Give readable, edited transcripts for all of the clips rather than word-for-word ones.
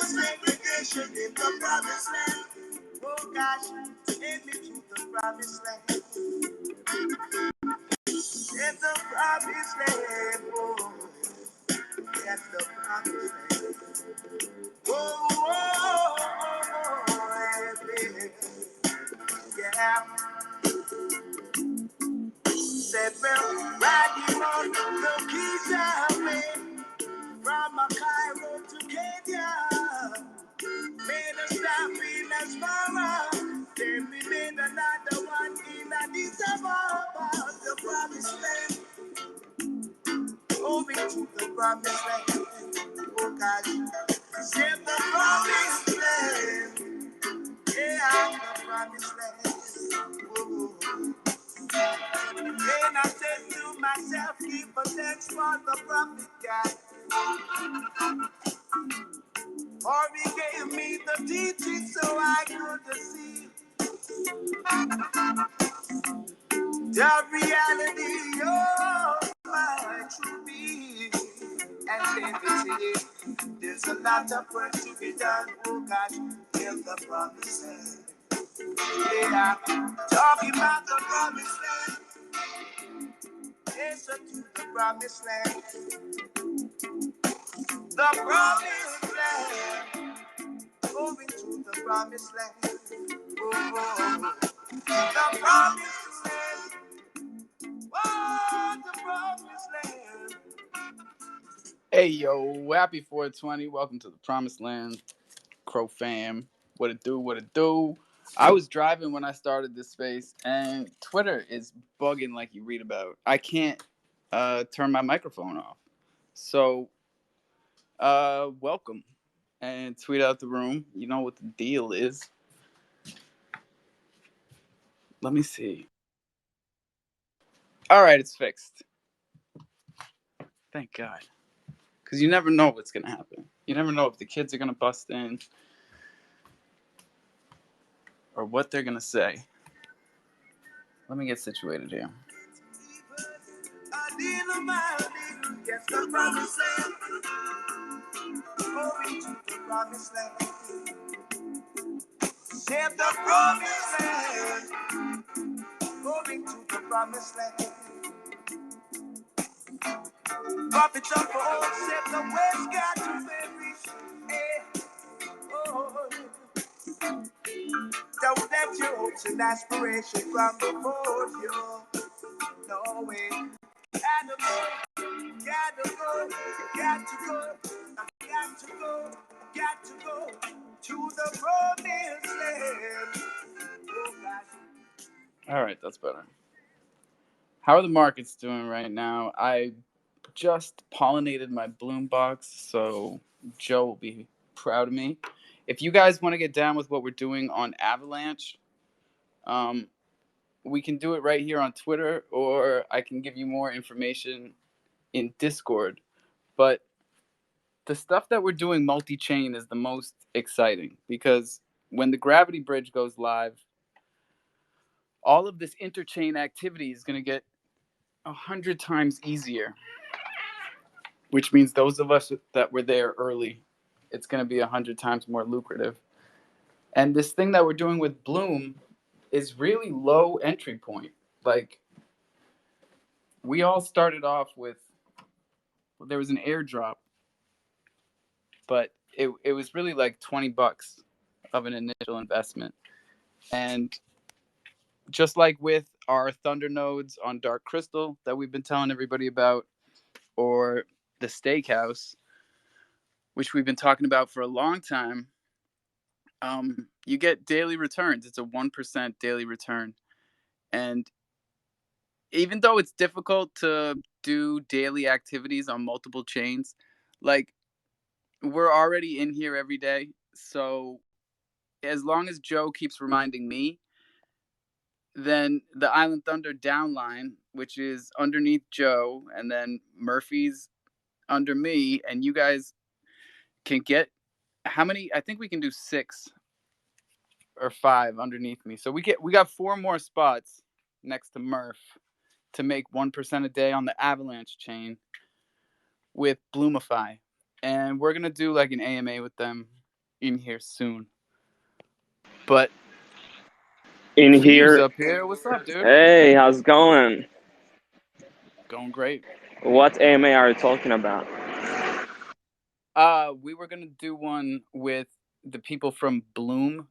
segregation in the promised land. Oh gosh, take me to the promised land. It's the promised land. Oh, it's the promised land. Oh, yeah. Said, well, riding on the keys away from Cairo to Kenya. Made a stop in Asmara. Then we made another one in Addis Ababa. The promised land. Moving to the promised land. Oh, God. Save the promised land. Yeah, the promised land. Oh. Then I said to myself, keep a thanks for the prophet God. Or he gave me the teaching so I could see the reality of my true being. And then they say, there's a lot of work to be done, oh God, in the promised land. Yeah, talking about the promised land. Yes, to the promised land. The promised land. Moving to the promised land. Oh, the promised land. Oh, the promised land. Hey, yo, happy 420. Welcome to the promised land. Crofam. What it do, what it do. I was driving when I started this space, and Twitter is bugging like you read about. I can't turn my microphone off. So, welcome. And tweet out the room. You know what the deal is. Let me see. All right, it's fixed. Thank God. Because you never know what's going to happen. You never know if the kids are going to bust in or what they're going to say. Let me get situated here. Yes, the promised land. Moving to the promised land. Save the promised land. Moving to the promised land. Prophets of old said the west got to perish. Hey, oh, don't let your hopes and aspirations run before you. No way. Gotta go, gotta go, got to go, got to go, got to go to the promised land. Oh, God. All right, that's better. How are the markets doing right now? I just pollinated my bloom box, so Joe will be proud of me. If you guys want to get down with what we're doing on Avalanche, we can do it right here on Twitter, or I can give you more information in Discord. But the stuff that we're doing multi-chain is the most exciting, because when the Gravity Bridge goes live, all of this interchain activity is going to get 100 times easier, which means those of us that were there early, it's going to be 100 times more lucrative. And this thing that we're doing with Bloom is really low entry point. Like, we all started off with, well, there was an airdrop, but it was really like $20 of an initial investment. And just like with our Thunder nodes on Dark Crystal that we've been telling everybody about, or the Steakhouse, which we've been talking about for a long time, you get daily returns. It's a 1% daily return. And even though it's difficult to do daily activities on multiple chains, like, we're already in here every day. So as long as Joe keeps reminding me, then the Island Thunder downline, which is underneath Joe, and then Murphy's under me, and you guys can get how many? I think we can do 6 or 5 underneath me. So we got 4 more spots next to Murph to make 1% a day on the Avalanche chain with Bloomify. And we're gonna do like an AMA with them in here soon. But In Fuse here, up here, what's up, dude? hey, how's it going? Going great. What AMA are you talking about? We were gonna do one with the people from Bloom,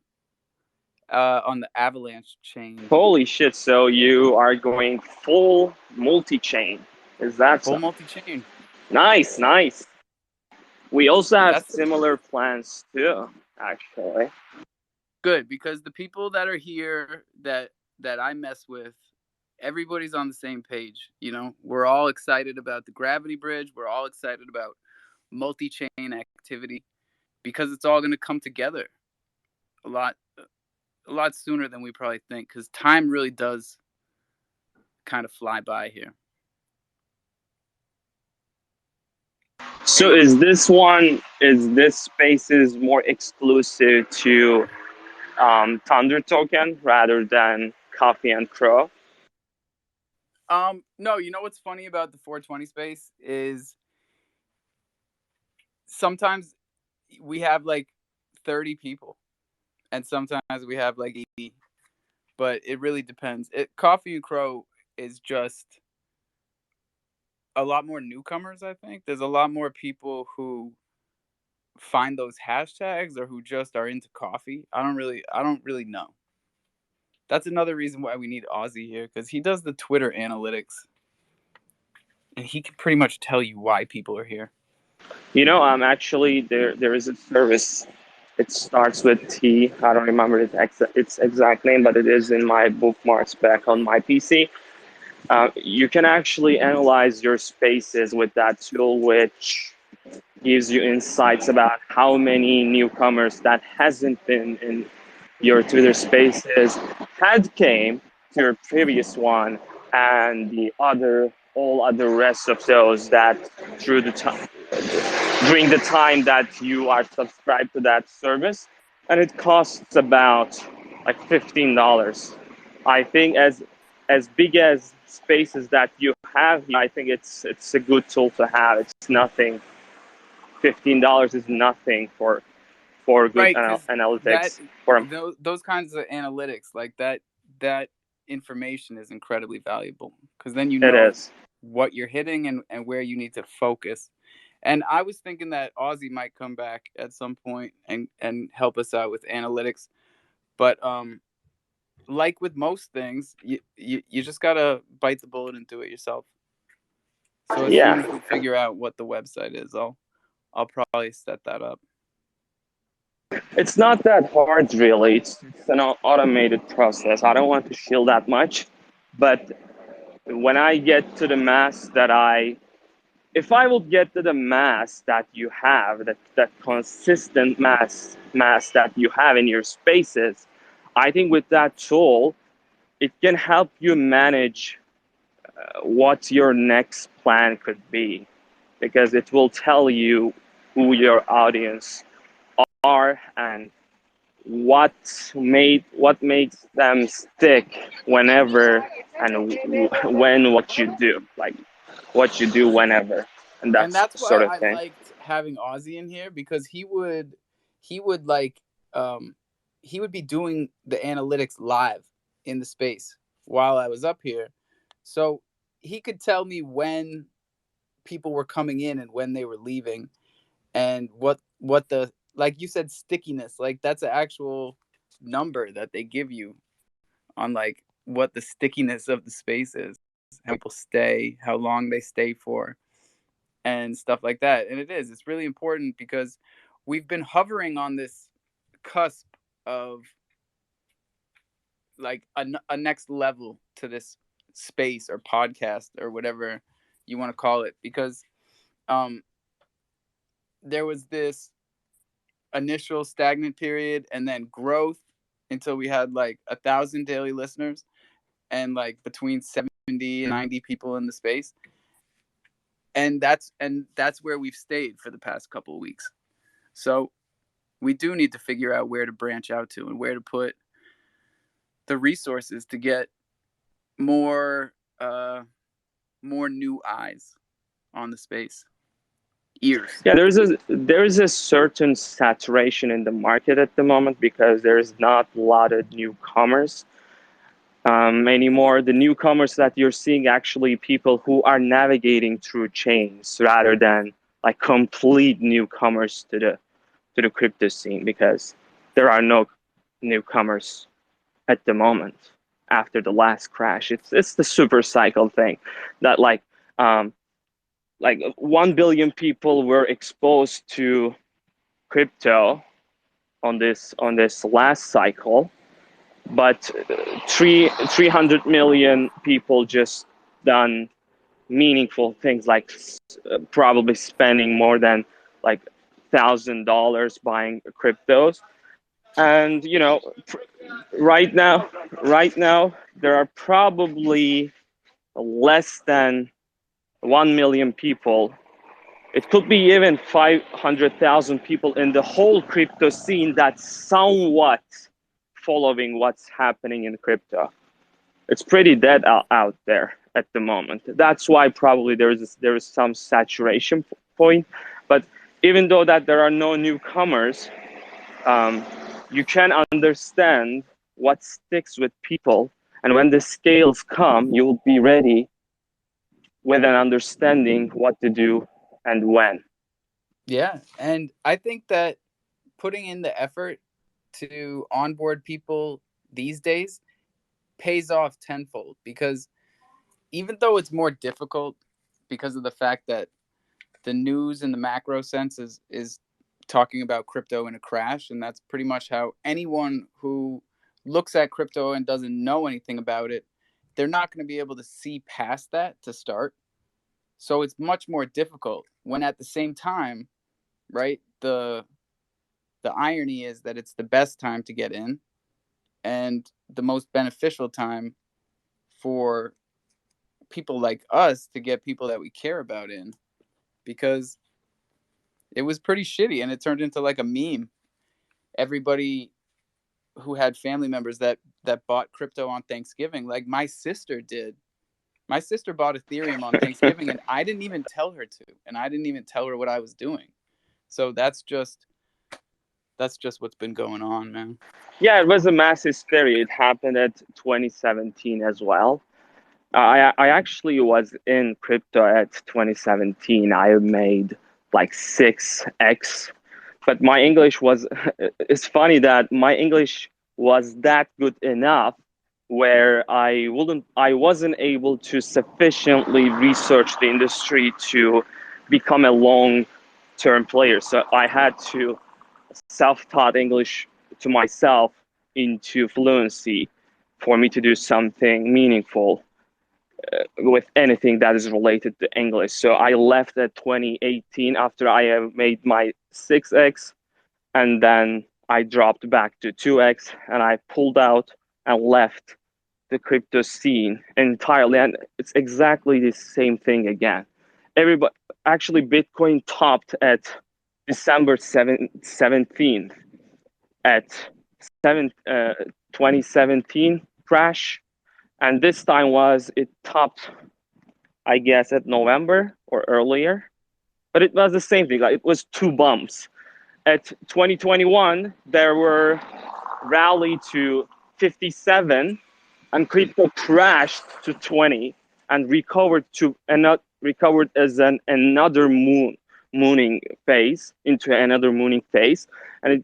on the Avalanche chain. Holy shit, so you are going full multi-chain. Is that Full so? multi-chain. Nice, nice. We also have That's similar plans too, actually. good because the people that are here that I mess with, everybody's on the same page. You know, we're all excited about the gravity bridge. We're all excited about multi-chain activity because it's all going to come together a lot a lot sooner than we probably think, because time really does kind of fly by here. So is this spaces more exclusive to Thunder token rather than Coffee and Crow? No, you know what's funny about the 420 space is sometimes we have like 30 people and sometimes we have like 80, but it really depends. Coffee and Crow is just a lot more newcomers. I think there's a lot more people who find those hashtags or who just are into coffee. I don't really know. That's another reason why we need Ozzy here, because he does the Twitter analytics and he can pretty much tell you why people are here. You know, actually there is a service. It starts with T. I don't remember its exact name, but it is in my bookmarks back on my PC. You can actually analyze your spaces with that tool, which gives you insights about how many newcomers that hasn't been in your Twitter spaces had came to your previous one, and the other all other rest of those that through the time during the time that you are subscribed to that service, and it costs about like $15. I think as big as spaces that you have here, I think it's a good tool to have. It's nothing. $15 is nothing for good Right, because that analytics. For those kinds of analytics like that information is incredibly valuable, because then you it know is. what you're hitting and where you need to focus. And I was thinking that Aussie might come back at some point and help us out with analytics, but like with most things, you just gotta bite the bullet and do it yourself. So as soon Yeah, as we figure out what the website is, I'll probably set that up. it's not that hard really. It's an automated process. I don't want to shield that much, but when I get to the mass that if I will get to the mass that you have, that consistent mass that you have in your spaces, I think with that tool, it can help you manage what your next plan could be, because it will tell you who your audience are and what makes them stick whenever and when what you do, like what you do whenever, and And that's that's why sort of I thing. liked having Ozzy in here, because he would like he would be doing the analytics live in the space while I was up here. So he could tell me when people were coming in and when they were leaving, and what the, like you said, stickiness, like that's an actual number that they give you on like what the stickiness of the space is, how people stay, how long they stay for, and stuff like that. And it's really important because we've been hovering on this cusp of like a next level to this space or podcast or whatever you want to call it, because um there was this initial stagnant period and then growth until we had like 1,000 daily listeners and like between 70 and 90 people in the space. And that's where we've stayed for the past couple of weeks. So we do need to figure out where to branch out to and where to put the resources to get more more new eyes on the space. Years. Yeah, there is a certain saturation in the market at the moment because there's not a lot of newcomers anymore. The newcomers that you're seeing actually people who are navigating through chains rather than like complete newcomers to the crypto scene because there are no newcomers at the moment after the last crash. It's the super cycle thing that like 1 billion people were exposed to crypto on this last cycle, but 300 million people just done meaningful things like probably spending more than like $1,000 buying cryptos. And right now right now there are probably less than 1 million people. It could be even 500,000 people in the whole crypto scene that's somewhat following what's happening in crypto. It's pretty dead out there at the moment. That's why probably there is some saturation point. But even though that there are no newcomers, um, you can understand what sticks with people, and when the scales come, you will be ready with an understanding what to do and when. Yeah, and I think that putting in the effort to onboard people these days pays off tenfold because even though it's more difficult because of the fact that the news in the macro sense is talking about crypto in a crash, and that's pretty much how anyone who looks at crypto and doesn't know anything about it, they're not going to be able to see past that to start. So it's much more difficult when at the same time, right? The irony is that it's the best time to get in and the most beneficial time for people like us to get people that we care about in because it was pretty shitty and it turned into like a meme. Everybody who had family members that bought crypto on Thanksgiving, like my sister did. My sister bought Ethereum on Thanksgiving and I didn't even tell her to, and I didn't even tell her what I was doing. So that's just what's been going on, man. Yeah, it was a mass hysteria. It happened at 2017 as well. I actually was in crypto at 2017. I made like 6x, but my English was, it's funny that my English was that good enough where I wasn't able to sufficiently research the industry to become a long-term player. So I had to self-taught English to myself into fluency for me to do something meaningful with anything that is related to English. So I left at 2018 after I have made my 6x, and then I dropped back to 2x, and I pulled out and left the crypto scene entirely. And it's exactly the same thing again. Everybody, actually, Bitcoin topped at December 17th at 2017 crash, and this time it topped, I guess, at November or earlier, but it was the same thing. Like, it was two bumps. At 2021, there were rally to 57, and crypto crashed to 20 and recovered as another mooning phase into another mooning phase, and it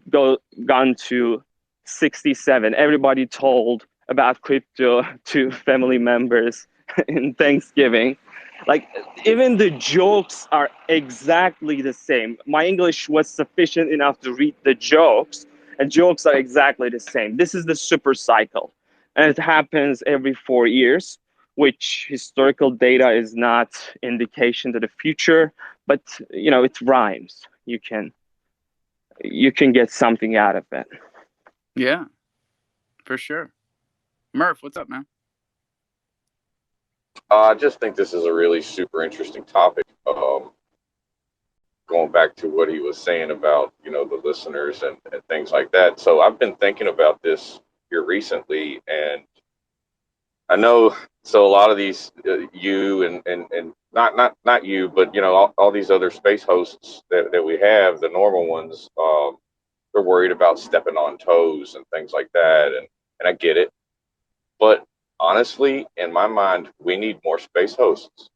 gone to 67. Everybody told about crypto to family members in Thanksgiving. Like, even the jokes are exactly the same. My English was sufficient enough to read the jokes, and jokes are exactly the same. This is the super cycle, and it happens every 4 years, which historical data is not indication to the future, but it rhymes. You can get something out of it. Yeah, for sure. Murph, what's up, man? I just think this is a really super interesting topic. Going back to what he was saying about the listeners and things like that. So I've been thinking about this here recently, and I know so a lot of these you and not you, but all these other space hosts that we have, the normal ones, they're worried about stepping on toes and things like that, and I get it. But honestly, in my mind, we need more space hosts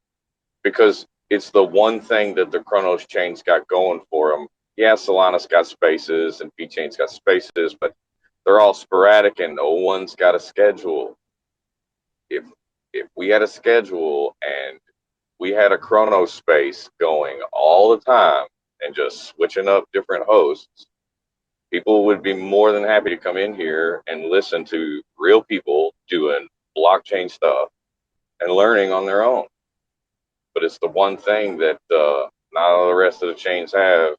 because it's the one thing that the Chronos chains got going for them. Yeah, Solana's got spaces and VeChain's got spaces, but they're all sporadic and no one's got a schedule. If if we had a schedule and we had a Chronos space going all the time and just switching up different hosts, people would be more than happy to come in here and listen to real people doing blockchain stuff and learning on their own. But it's the one thing that not all the rest of the chains have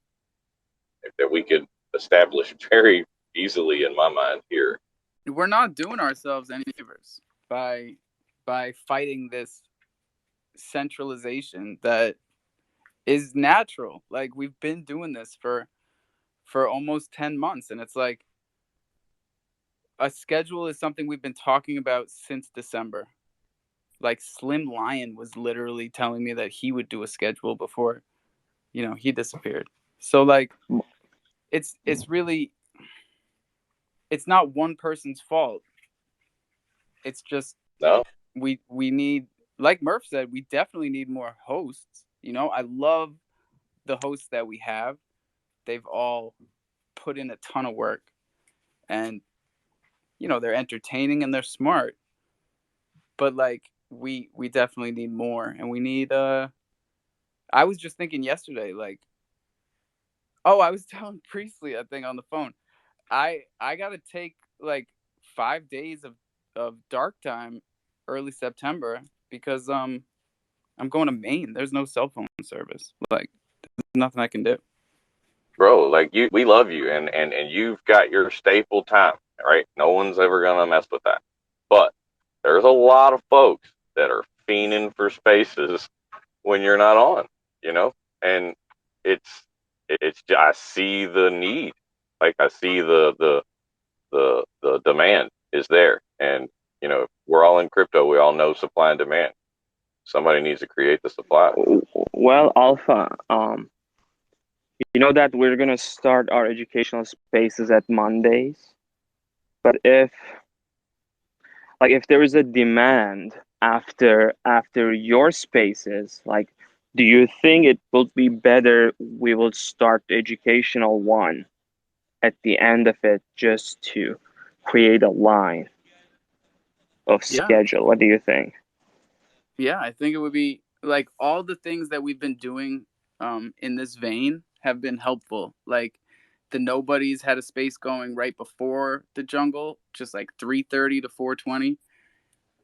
that we could establish very easily, in my mind, here. We're not doing ourselves any favors by fighting this centralization that is natural. Like, we've been doing this for almost 10 months, and it's like a schedule is something we've been talking about since December. Like, Slim Lion was literally telling me that he would do a schedule before, he disappeared. So, like, it's really, it's not one person's fault. It's just No, we need, like Murph said, we definitely need more hosts. I love the hosts that we have. They've all put in a ton of work, and they're entertaining and they're smart. But like, we definitely need more, and we need I was just thinking yesterday, like, oh, I was telling Priestley, I think, on the phone, I gotta take like 5 days of dark time early September because I'm going to Maine. There's no cell phone service. Like, there's nothing I can do. bro, like we love you, and you've got your staple time, right? No one's ever gonna mess with that. But there's a lot of folks that are fiending for spaces when you're not on, and it's I see the need, like I see the demand is there, and we're all in crypto. We all know supply and demand. Somebody needs to create the supply. Well, Alpha, you know that we're gonna start our educational spaces at Mondays, but if there is a demand after your spaces, like, do you think it would be better we will start the educational one at the end of it just to create a line of Yeah. schedule? What do you think? Yeah, I think it would be like all the things that we've been doing in this vein have been helpful. Like, the Nobodies had a space going right before the jungle, just like 3:30 to 4:20.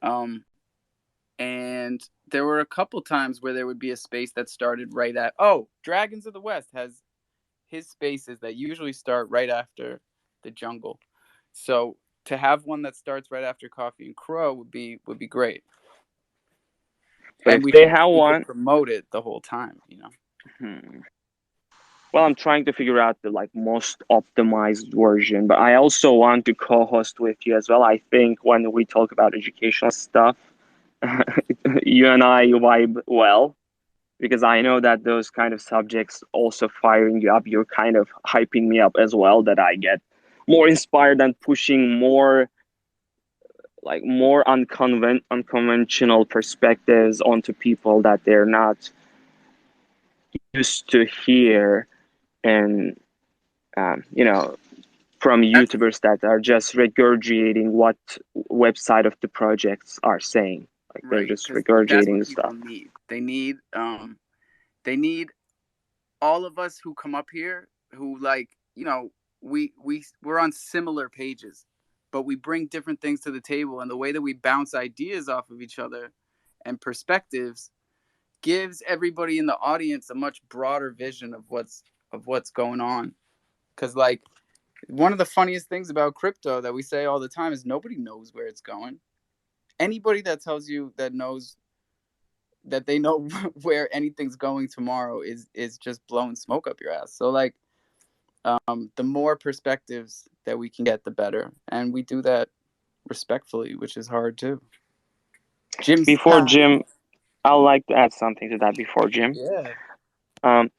Um, and there were a couple times where there would be a space that started right at, Dragons of the West has his spaces that usually start right after the jungle. So to have one that starts right after Coffee and Crow would be great. But And if they have we could one, promote it the whole time. hmm, well, I'm trying to figure out the most optimized version, but I also want to co-host with you as well. I think when we talk about educational stuff, you and I vibe well because I know that those kind of subjects also firing you up. You're kind of hyping me up as well, that I get more inspired and pushing more unconventional perspectives onto people that they're not used to hear, and from That's YouTubers that are just regurgitating what website of the projects are saying. Like, they're right, just because that's regurgitating what the stuff. people need. They need all of us who come up here who, like, we're on similar pages, but we bring different things to the table, and the way that we bounce ideas off of each other and perspectives gives everybody in the audience a much broader vision of what's going on. Because, like, one of the funniest things about crypto that we say all the time is nobody knows where it's going. Anybody that tells you that they know where anything's going tomorrow is just blowing smoke up your ass. So, like, the more perspectives that we can get, the better, and we do that respectfully, which is hard too. Jim's Before time. Jim, I'd like to add something to that before Jim. Yeah. Um,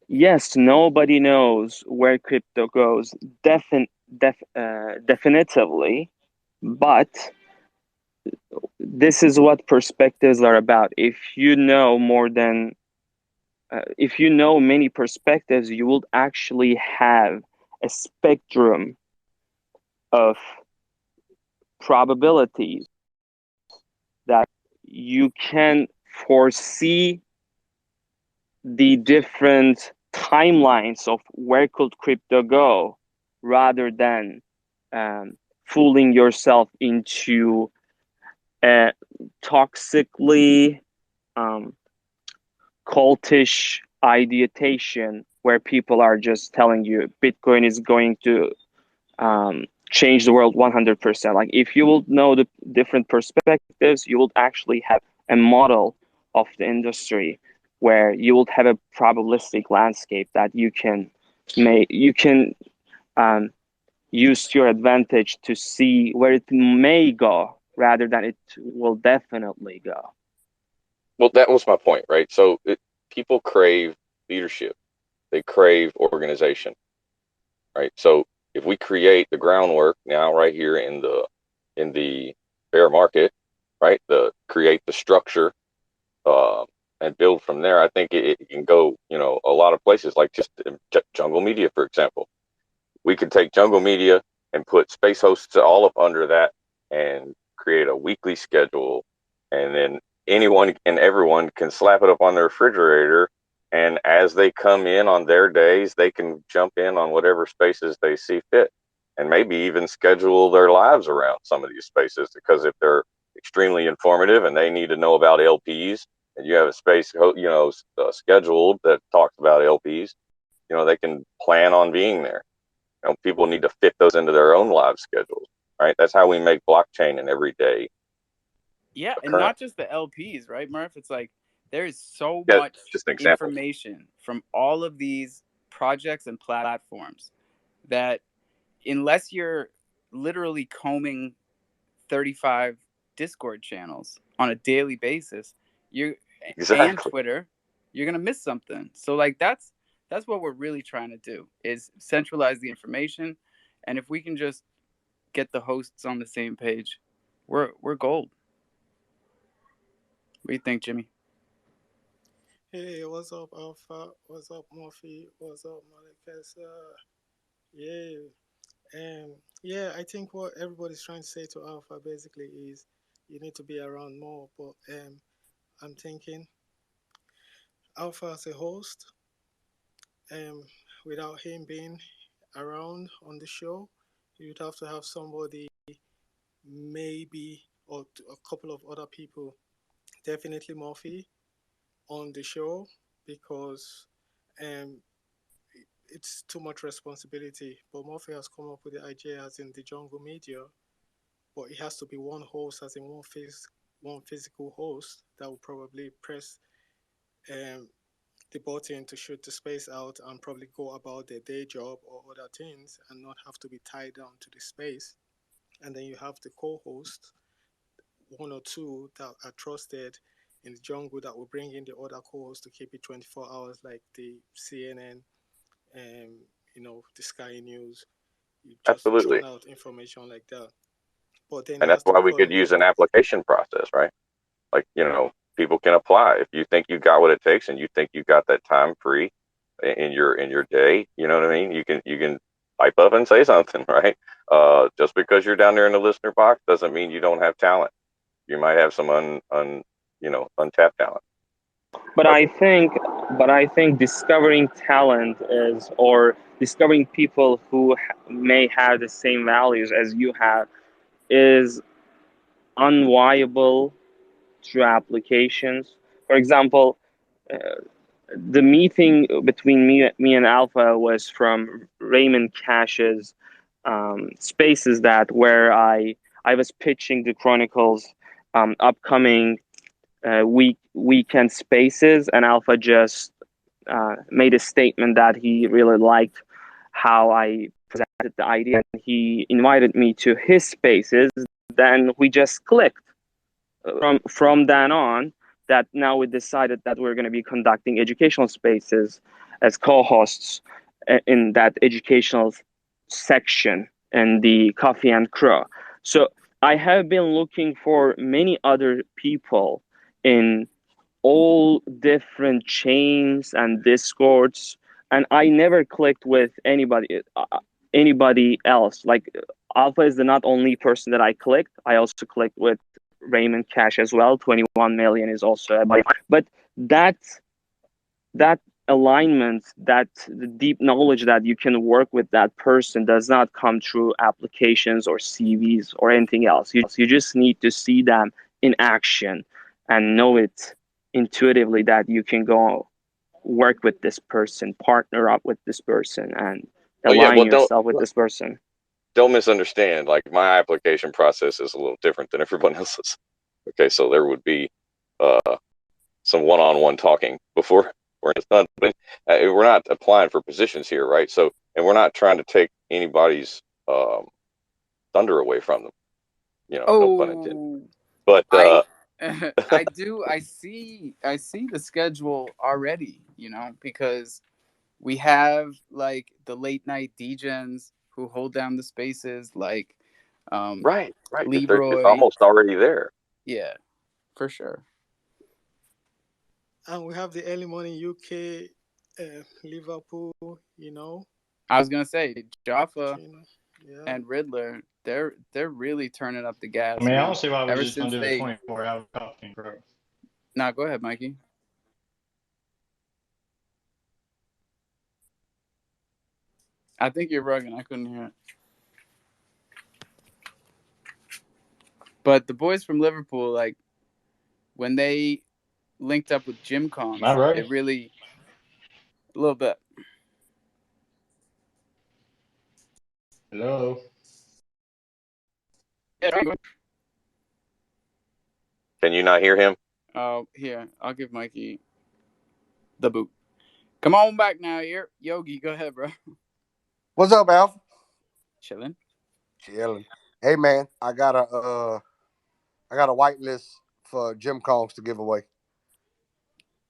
yes, nobody knows where crypto goes, definitively, but this is what perspectives are about. If you know many perspectives, you will actually have a spectrum of probabilities that you can foresee the different timelines of where could crypto go, rather than um, fooling yourself into a toxically um, cultish ideation where people are just telling you Bitcoin is going to change the world 100%. Like, if you will know the different perspectives, you will actually have a model of the industry where you will have a probabilistic landscape that you can um, use to your advantage to see where it may go rather than it will definitely go. Well, that was my point, right? So people crave leadership, they crave organization, right? So if we create the groundwork now, right here in the bear market, right, the create the structure, uh, and build from there, I think it can go, a lot of places, like just Jungle Media, for example. We could take Jungle Media and put space hosts all up under that and create a weekly schedule, and then anyone and everyone can slap it up on their refrigerator, and as they come in on their days, they can jump in on whatever spaces they see fit, and maybe even schedule their lives around some of these spaces, because if they're extremely informative and they need to know about LPs, and you have a space scheduled that talks about LPs, they can plan on being there. People need to fit those into their own live schedules, right? That's how we make blockchain an everyday Yeah, and not occurrence. just the LPs, right, Murph? It's like there is so Yeah, much just an example. information from all of these projects and platforms that unless you're literally combing 35 Discord channels on a daily basis, you and Exactly. Twitter, you're going to miss something. So like that's what we're really trying to do is centralize the information, and if we can just get the hosts on the same page, we're gold. What do you think, Jimmy? Hey, what's up, Alpha? What's up, Murphy? What's up, Malekes? Yeah, yeah. I think what everybody's trying to say to Alpha basically is you need to be around more. But I'm thinking Alpha as a host, um, without him being around on the show, you'd have to have somebody, maybe, or a couple of other people, definitely Murphy, on the show because um it's too much responsibility. But Murphy has come up with the idea as in the jungle media, but it has to be one host, as in one physical host that will probably press um, the button to shoot the space out and probably go about their day job or other things and not have to be tied down to the space. And then you have the co-host, one or two that are trusted in the jungle that will bring in the other co-hosts to keep it 24 hours, like the CNN, the Sky News. You just Absolutely. churn out information like that. But then it And has that's to be why we could use an coordinated. application process, right? Like, people can apply. If you think you got what it takes and you think you got that time free in your day, you know what I mean? You can pipe up and say something, right? Just because you're down there in the listener box doesn't mean you don't have talent. You might have some untapped talent. But But I think, discovering talent is, or discovering people who may have the same values as you have, is unviable through applications. For example, uh, the meeting between me and Alpha was from Raymond Cash's spaces, that where I was pitching the Chronicles upcoming weekend spaces, and Alpha just made a statement that he really liked how I presented the idea, and he invited me to his spaces. Then we just clicked. From then on, that now we decided that we're going to be conducting educational spaces as co-hosts in that educational section in the Coffee and Crow. So I have been looking for many other people in all different chains and discords, and I never clicked with anybody else. Like Alpha is the not only person that I clicked. I also clicked with Raymond Cash as well. 21 million is also a buy. But that alignment, that the deep knowledge that you can work with that person does not come through applications or CVs or anything else. You just need to see them in action and know it intuitively that you can go work with this person, partner up with this person, and Oh yeah, align well yourself with this person. don't misunderstand. Like my application process is a little different than everyone else's. Okay, so there would be some one-on-one talking before it's done. But we're not applying for positions here, right? So, and we're not trying to take anybody's thunder away from them. No pun intended. Oh, But I I do. I see the schedule already. Because we have like the late night DJs who hold down the spaces, like right. It's Leroy. almost already there. Yeah, for sure. And we have the early morning UK, Liverpool, I was gonna say Jaffa yeah. and Riddler. They're really turning up the I gas, mean, I don't man. see why we Ever just don't since do a they. 24-hour coffee, bro. Nah, go ahead, Mikey. I think you're rugging. I couldn't hear it. But the boys from Liverpool, like when they linked up with Jim Am I Kongs, right? it really a little bit. Hello. Yeah. Can you not hear him? Oh, here I'll give Mikey the boot. Come on back now, here, Yogi. Go ahead, bro. What's up, Alpha? Chilling. Chilling. Hey man, I got a whitelist for Jim Combs to give away.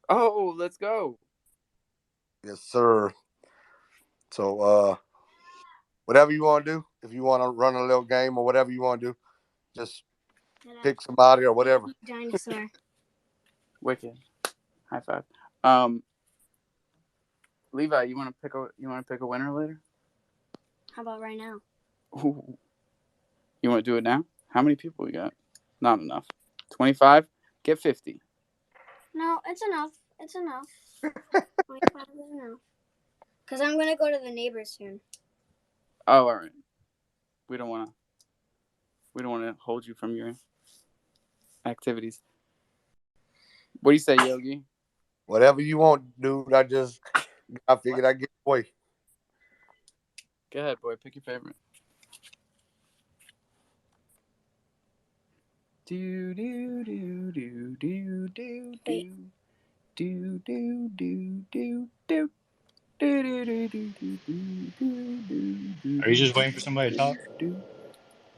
Oh, let's go. Yes, sir. So whatever you want to do, if you want to run a little game or whatever you want to do, just pick somebody or whatever. Dinosaur. Wicked. High five. Levi, you want to pick a winner later? How about right now? Ooh. You want to do it now? How many people we got? Not enough. 25? Get 50. No, it's enough. It's enough. 25 is enough. Because I'm going to go to the neighbors soon. Oh, all right. We don't want to hold you from your activities. What do you say, Yogi? Whatever you want, dude. I figured I'd get away. Go ahead, boy. Pick your favorite. Do do do do do do do do do do do do. Are you just waiting for somebody to talk?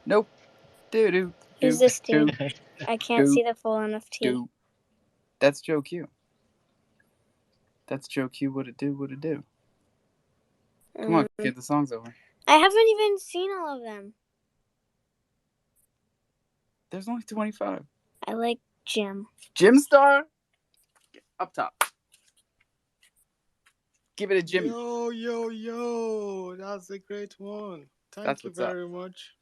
Nope. Do do Who's do this do dude? I can't see the full NFT. do. That's Joe Q. That's Joe Q. What it do? What it do? Come on, kid. The song's over. I haven't even seen all of them. There's only 25. I like Jim. Jim Star? Up top. Give it a Jimmy. Yo. That's a great one. Thank you very much.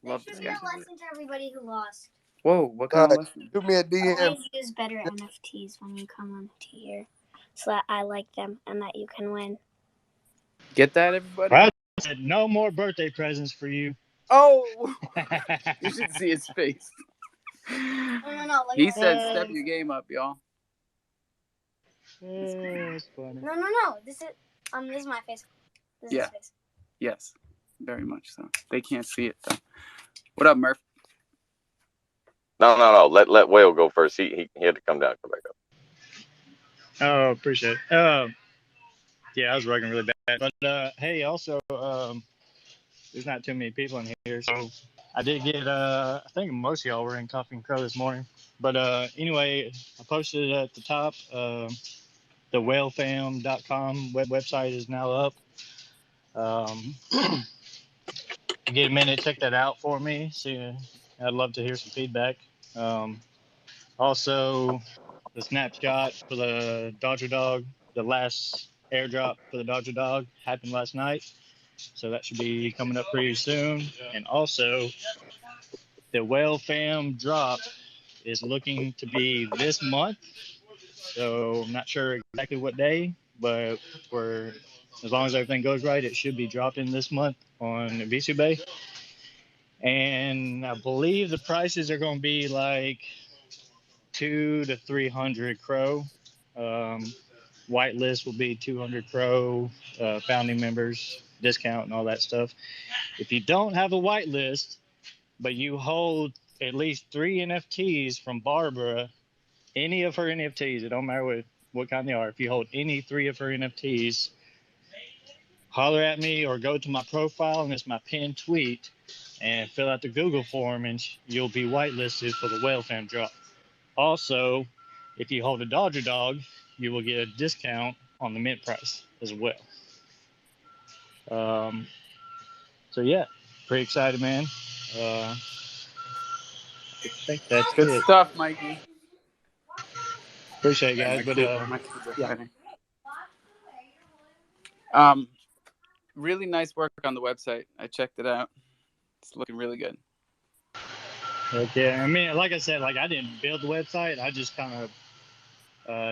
Love this guy. A lesson to everybody who lost. Whoa, what kind of lesson? Do me a DM. Always use better NFTs when you come on to here, so that I like them and that you can win. Get that, everybody? Well, I said no more birthday presents for you. Oh! You should see his face. No. He said, step your game up, y'all. That's funny. No. This is my face. This is his face. Yes, very much so. They can't see it, though. What up, Murph? No. Let Whale go first. He had to come down and come back up. Oh, appreciate it. Yeah, I was working really bad. But hey, also, there's not too many people in here, so I did get I think most of y'all were in Coffee and Crow this morning. But anyway, I posted it at the top. The whalefam.com website is now up. Get a minute, check that out for me. See, I'd love to hear some feedback. Also, the snapshot for the Dodger Dog, the last airdrop for the Dodger Dog happened last night. So that should be coming up pretty soon. And also, the Whale Fam drop is looking to be this month. So I'm not sure exactly what day, but we're as long as everything goes right, it should be dropping this month on Visu Bay. And I believe the prices are going to be like 200 to 300 crow. Whitelist will be 200 crow, founding members discount and all that stuff. If you don't have a whitelist, but you hold at least 3 NFTs from Barbara, any of her NFTs, it don't matter what kind they are. If you hold any 3 of her NFTs, holler at me or go to my profile and it's my pinned tweet and fill out the Google form and you'll be whitelisted for the Whale Fam drop. Also, if you hold a Dodger Dog, you will get a discount on the mint price as well. So yeah, pretty excited, man. I think that's Good it. stuff, Mikey. Appreciate it, Sorry, guys. But my kids are yeah, fighting. Really nice work on the website. I checked it out. It's looking really good. okay. I mean, like I said, like I didn't build the website. I just kind of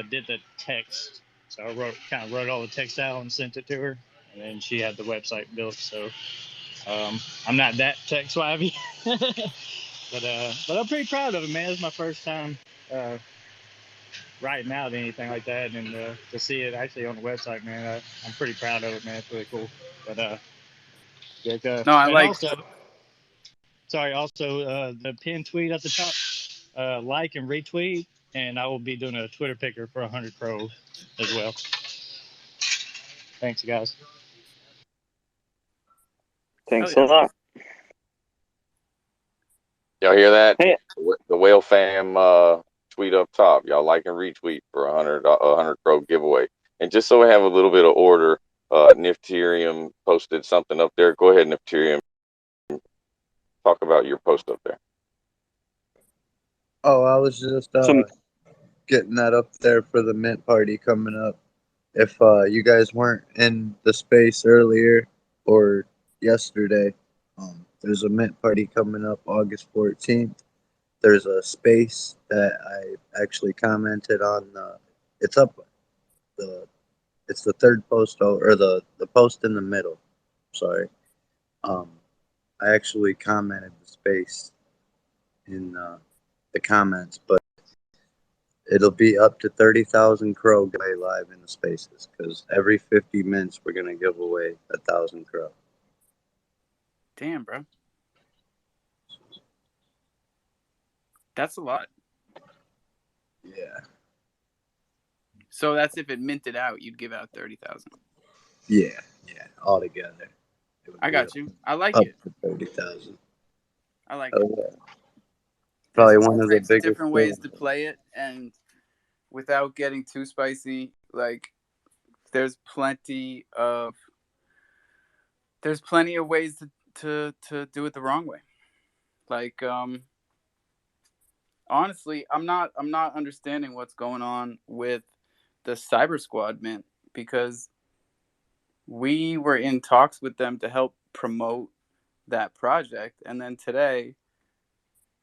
did the text. So I wrote all the text out and sent it to her, and then she had the website built. So I'm not that tech savvy, but I'm pretty proud of it, man. It's my first time writing out anything like that, and to see it actually on the website, man, I'm pretty proud of it, man. It's really cool. But No, I and like. also the pinned tweet at the top, like and retweet, and I will be doing a Twitter picker for 100 Pro as well. Thanks, guys. Thanks Yeah. a lot. Y'all hear that? Hey, The Whale Fam tweet up top. Y'all like and retweet for a 100 Pro giveaway. And just so we have a little bit of order, Nifterium posted something up there. Go ahead, Nifterium. Talk about your post up there. Oh, I was just so getting that up there for the mint party coming up. If you guys weren't in the space earlier or yesterday, there's a mint party coming up August 14th. There's a space that I actually commented on. It's up. It's the third post or the post in the middle. Sorry. I actually commented the space in the comments, but it'll be up to 30,000 crow guy live in the spaces because every 50 minutes we're gonna give away 1,000 crow. Damn, bro. That's a lot. Yeah. So that's if it minted out, you'd give out 30,000. Yeah. All together. I got you. I like up it. to 30,000. I like Oh, it. yeah. There's Probably all one of the types of biggest different ways to play it, and without getting too spicy, like there's plenty of ways to do it the wrong way. Like honestly, I'm not understanding what's going on with the Cyber Squad mint because we were in talks with them to help promote that project, and then today,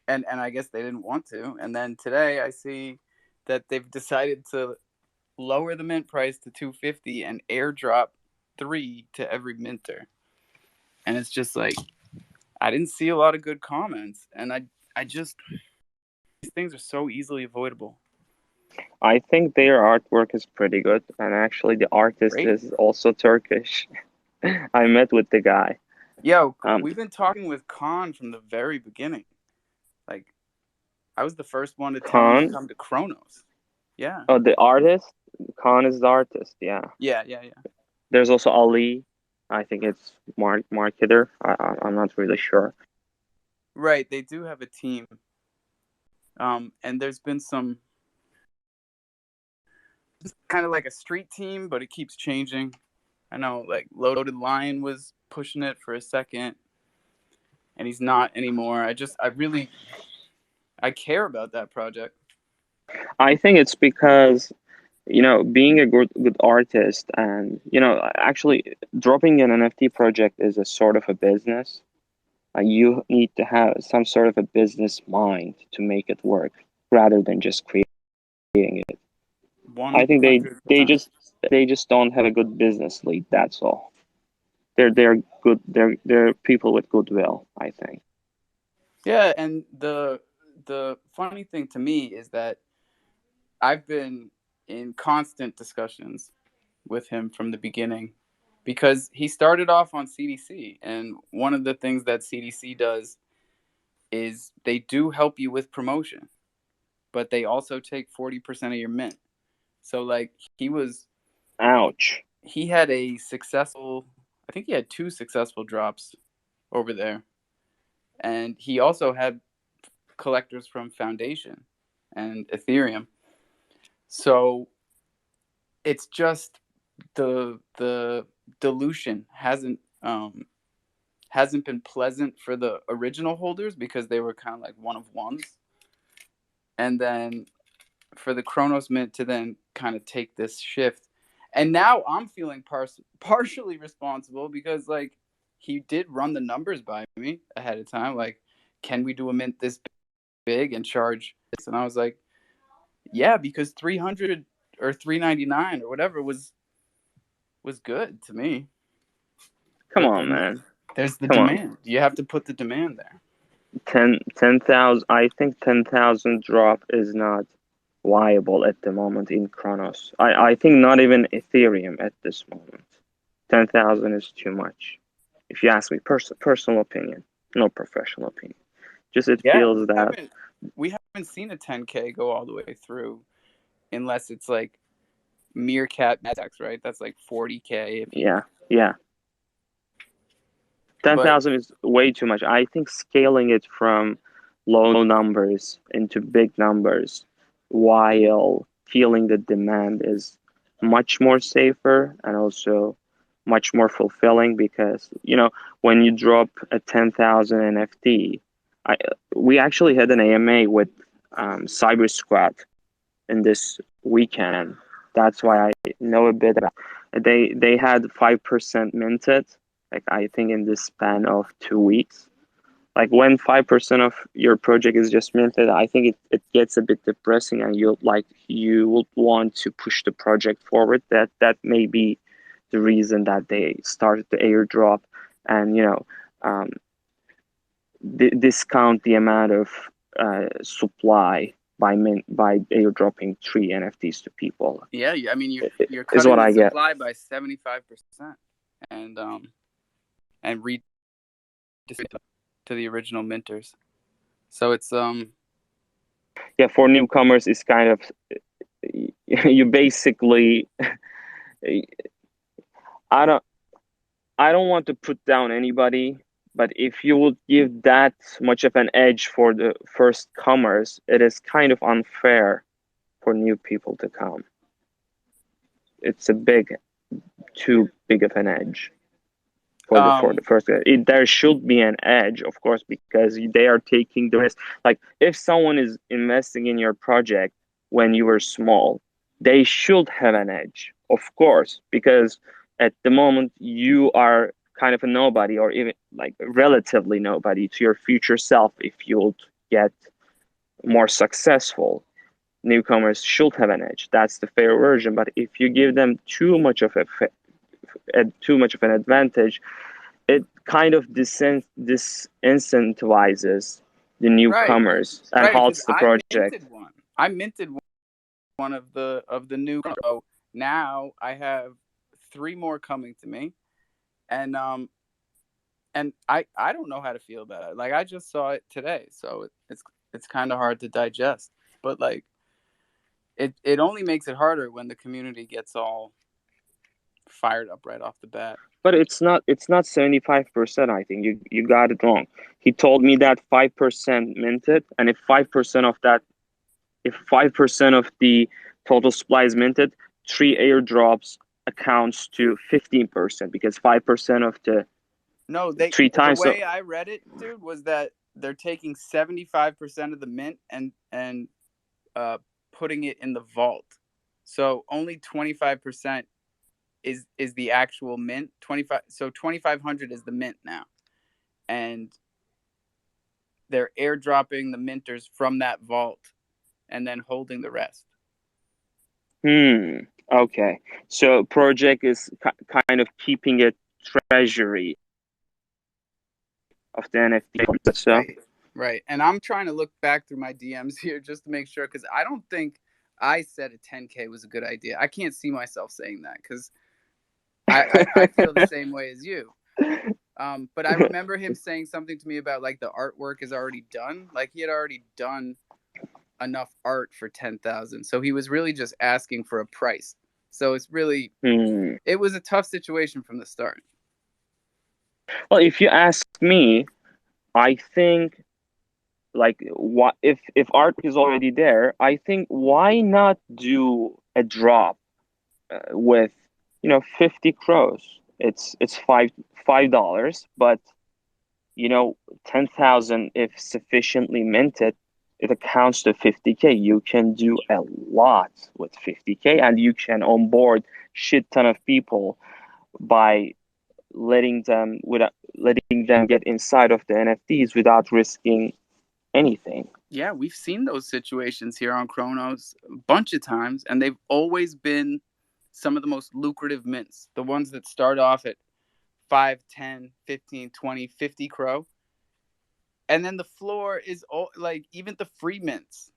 and I guess they didn't want to, and then today I see that they've decided to lower the mint price to 250 and airdrop 3 to every minter, and it's just like I didn't see a lot of good comments, and I just these things are so easily avoidable. I think their artwork is pretty good, and actually the artist Great. is also Turkish. I met with the guy. Yo, we've been talking with Khan from the very beginning. Like, I was the first one to tell him to come to Kronos. Yeah. Oh, the artist? Khan is the artist, yeah. Yeah. There's also Ali. I think it's marketer. I'm not really sure. Right, they do have a team. And there's been some kind of like a street team, but it keeps changing. I know, like Loaded Lion was pushing it for a second, and he's not anymore. I care about that project. I think it's because, being a good artist, and actually dropping an NFT project is a sort of a business. You need to have some sort of a business mind to make it work rather than just creating it. I think they they 100%. just they just don't have a good business lead. That's all. They're good. They're people with goodwill, I think. Yeah, and the funny thing to me is that I've been in constant discussions with him from the beginning because he started off on CDC, and one of the things that CDC does is they do help you with promotion, but they also take 40% of your mint. So like Ouch. he had a successful, I think he had 2 successful drops over there, and he also had collectors from Foundation and Ethereum. So it's just the dilution hasn't been pleasant for the original holders because they were kind of like one of ones, and then for the Chronos Mint to then kind of take this shift, and now I'm feeling partially responsible because like he did run the numbers by me ahead of time, like, can we do a mint this big and charge this? And I was like, yeah, because 300 or 399 or whatever was good to me. Come But on, then man. there's the Come on. demand. You have to put the demand there. 10,000. I think 10,000 drop is not viable at the moment in Chronos. I think not even Ethereum at this moment. 10,000 is too much. If you ask me, personal opinion, no professional opinion. Just it Yeah, feels that. we haven't seen a 10K go all the way through unless it's like Meerkat Max, right? That's like 40K if you. Yeah. But 10,000 is way too much. I think scaling it from low numbers into big numbers while feeling the demand is much more safer and also much more fulfilling because, when you drop a 10,000 NFT, we actually had an AMA with Cyber Squad in this weekend. That's why I know a bit about. They had 5% minted, like I think in the span of 2 weeks. Like when 5% of your project is just minted, I think it gets a bit depressing, and you would want to push the project forward. That may be the reason that they started the airdrop, and um, discount the amount of supply by airdropping 3 NFTs to people. yeah, I mean you're Is cutting what the I get. supply by 75%, and to the original minters. So it's Yeah, for newcomers, it's kind of you basically. I don't I don't want to put down anybody, but if you would give that much of an edge for the first comers, it is kind of unfair for new people to come. It's too big of an edge for the first. There should be an edge, of course, because they are taking the risk. Like if someone is investing in your project when you were small, they should have an edge, of course, because at the moment you are kind of a nobody, or even like relatively nobody to your future self. If you'll get more successful, newcomers should have an edge. That's the fair version. But if you give them too much of an advantage, it kind of disincentivizes the right, newcomers and right. Because halts the project. I minted one of the new. So now I have 3 more coming to me, and I don't know how to feel about it. Like I just saw it today, so it's kind of hard to digest. But like it only makes it harder when the community gets all fired up right off the bat. But it's not 75%. I think you got it wrong. he told me that 5% minted, and if 5% of that, if 5% of the total supply is minted, 3 airdrops accounts to 15%, because 5% of the No, three the times. So, way I read it, dude, was that they're taking 75% of the mint and putting it in the vault. So only 25% is the actual mint. 25, so 2,500 is the mint now, and they're airdropping the minters from that vault and then holding the rest. Okay. So project is kind of keeping a treasury of the NFT. So Right. And I'm trying to look back through my DMs here just to make sure, because I don't think I said a 10K was a good idea. I can't see myself saying that because I feel the same way as you. But I remember him saying something to me about like the artwork is already done. Like he had already done enough art for 10,000. So he was really just asking for a price. So it's really, it was a tough situation from the start. Well, if you ask me, I think like what if art is already there, I think why not do a drop with 50 crows. It's $5, but 10,000 if sufficiently minted, it accounts to 50K. You can do a lot with 50K, and you can onboard shit ton of people by letting them get inside of the NFTs without risking anything. Yeah, we've seen those situations here on Chronos a bunch of times, and they've always been some of the most lucrative mints. The ones that start off at 5, 10, 15, 20, 50 crow. And then the floor is all like even the free mints.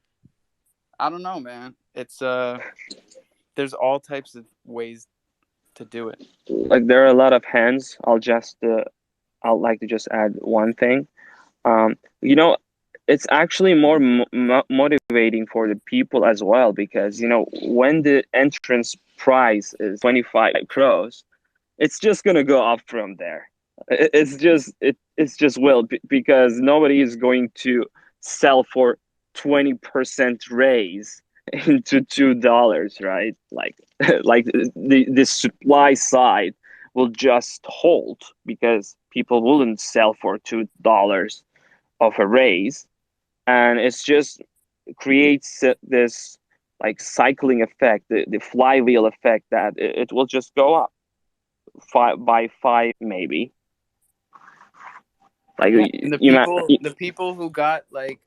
I don't know, man. It's there's all types of ways to do it. Like there are a lot of hands. I'll like to just add one thing. It's actually more motivating for the people as well, because when the entrance price is 25 crows, it's just gonna go up from there. It's just because nobody is going to sell for 20% raise into $2, right? Like like the supply side will just hold because people wouldn't sell for $2 of a raise, and it's just creates this like cycling effect, the flywheel effect, that it will just go up by 5 maybe. Like and the people who got like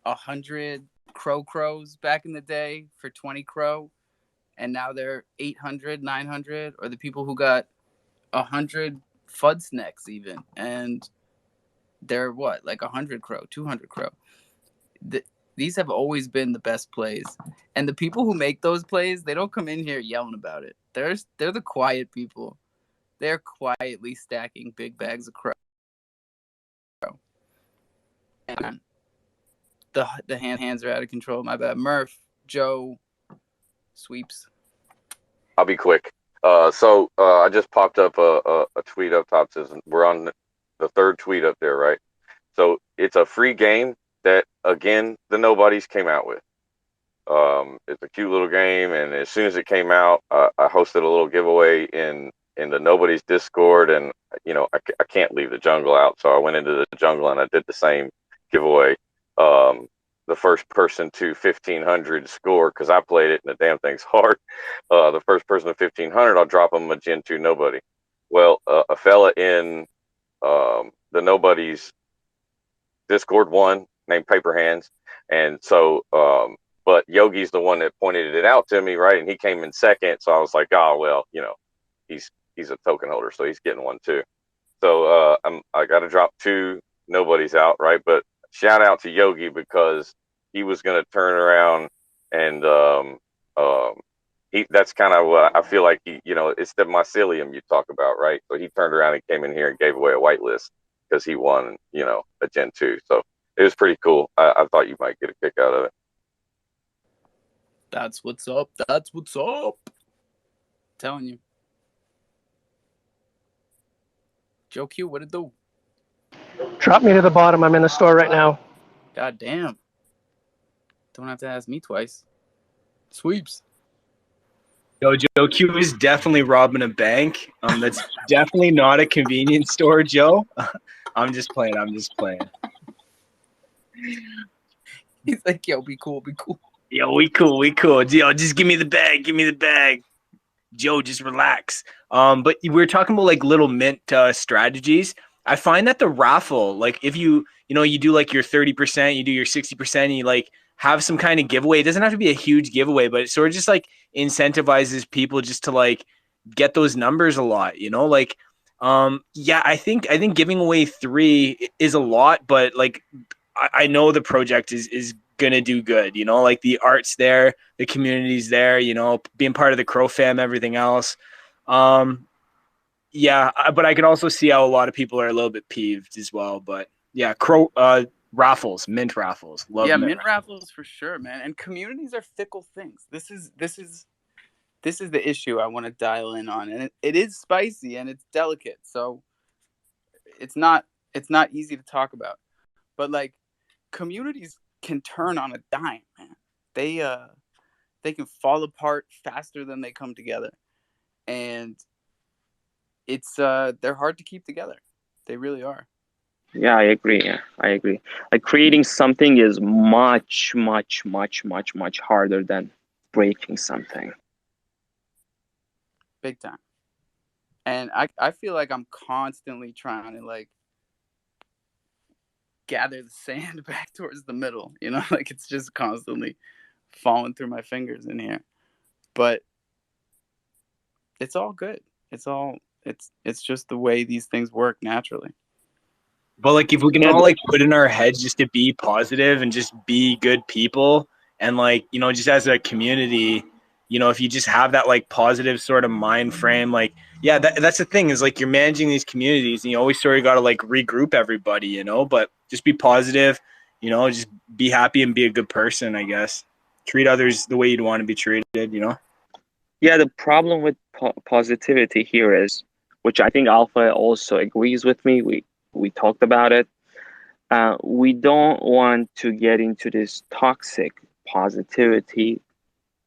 100 crows back in the day for 20 crow, and now they're 800, 900, or the people who got 100 fud snacks even, and they're what, like 100 crow, 200 crow. These have always been the best plays, and the people who make those plays, they don't come in here yelling about it. They're the quiet people. They're quietly stacking big bags of crow. And the hands are out of control. My bad. Murph, Joe, sweeps. I'll be quick. I just popped up a tweet up top. Says we're on the third tweet up there, right? So it's a free game that, again, the Nobodies came out with. It's a cute little game, and as soon as it came out, I hosted a little giveaway in the Nobodies Discord, and I can't leave the jungle out, so I went into the jungle and I did the same giveaway. The first person to 1,500 score, because I played it and the damn thing's hard. The first person to 1,500, I'll drop them a Gen 2 Nobody. Well, a fella in the Nobodies Discord won, named Paper Hands, and so but Yogi's the one that pointed it out to me, right? And he came in second, so I was like, oh well, he's a token holder, so he's getting one too. So I got to drop 2 Nobodies out, right? But shout out to Yogi, because he was going to turn around and that's kind of what I feel like it's the mycelium you talk about, right? So he turned around and came in here and gave away a whitelist because he won, a Gen 2. So it was pretty cool. I thought you might get a kick out of it. That's what's up. That's what's up. I'm telling you. Joe Q, what it do? Drop me to the bottom. I'm in the store right now. God damn. Don't have to ask me twice. Sweeps. Yo, Joe Q is definitely robbing a bank. That's definitely not a convenience store, Joe. I'm just playing. He's like, yo, be cool, be cool. Yo, we cool. Yo, just give me the bag. Joe, just relax. But we were talking about like little mint strategies. I find that the raffle, like if you do like your 30%, you do your 60%, you like have some kind of giveaway. It doesn't have to be a huge giveaway, but it sort of just like incentivizes people just to like get those numbers a lot, like yeah, I think giving away 3 is a lot, but like I know the project is gonna do good, like the art's there, the community's there, being part of the crofam, everything else. Yeah, but I can also see how a lot of people are a little bit peeved as well. But yeah, raffles, mint raffles, love mint raffles for sure, man. And communities are fickle things. This is the issue I want to dial in on, and it is spicy and it's delicate, so it's not easy to talk about. But like, communities can turn on a dime, man. They can fall apart faster than they come together, and it's they're hard to keep together. They really are. Yeah, I agree. Like creating something is much, much, much, much, much harder than breaking something. Big time. And I feel like I'm constantly trying to like gather the sand back towards the middle, like it's just constantly falling through my fingers in here. But it's all good. It's just the way these things work naturally. But like if we can all like put in our heads just to be positive and just be good people, and like, just as a community, if you just have that like positive sort of mind frame, like, yeah, that's the thing, is like you're managing these communities and you always sort of got to like regroup everybody, but just be positive, just be happy and be a good person, I guess. Treat others the way you'd want to be treated, Yeah, the problem with positivity here is, which I think Alpha also agrees with me, we talked about it, we don't want to get into this toxic positivity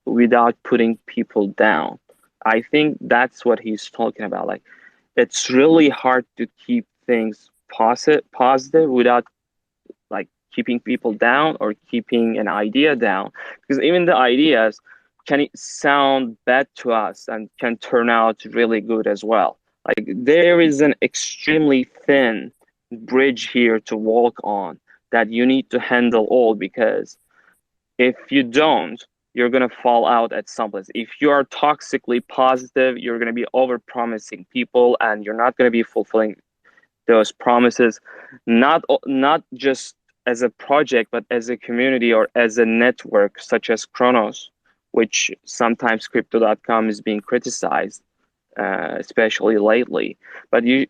without putting people down. I think that's what he's talking about. Like, it's really hard to keep things positive without like keeping people down or keeping an idea down, because even the ideas can sound bad to us and can turn out really good as well. Like, there is an extremely thin bridge here to walk on that you need to handle all, because if you don't, you're going to fall out at some place. If you are toxically positive, you're going to be over promising people and you're not going to be fulfilling those promises, not just as a project, but as a community or as a network such as Kronos, which sometimes crypto.com is being criticized, especially lately. But you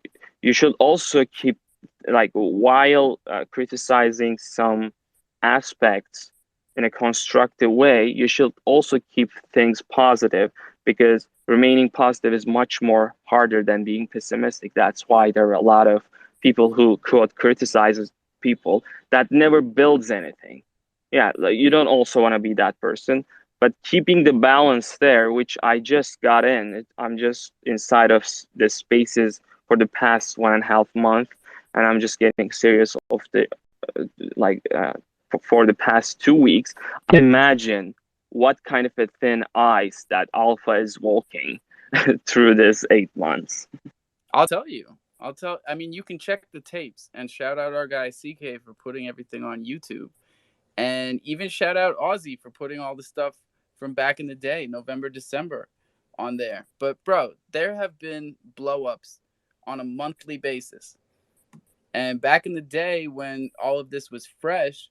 should also keep, like, while criticizing some aspects in a constructive way, you should also keep things positive, because remaining positive is much more harder than being pessimistic. That's why there are a lot of people who criticizes people that never builds anything. Yeah, like, you don't also want to be that person, but keeping the balance there, which I just got in. I'm just inside of the spaces for the past 1.5 month, and I'm just getting serious of the for the past 2 weeks. Imagine what kind of a thin ice that Alpha is walking through this 8 months. I'll tell you. I mean, you can check the tapes, and shout out our guy CK for putting everything on YouTube. And even shout out Aussie for putting all the stuff from back in the day, November, December, on there. But bro, there have been blow-ups on a monthly basis. And back in the day when all of this was fresh,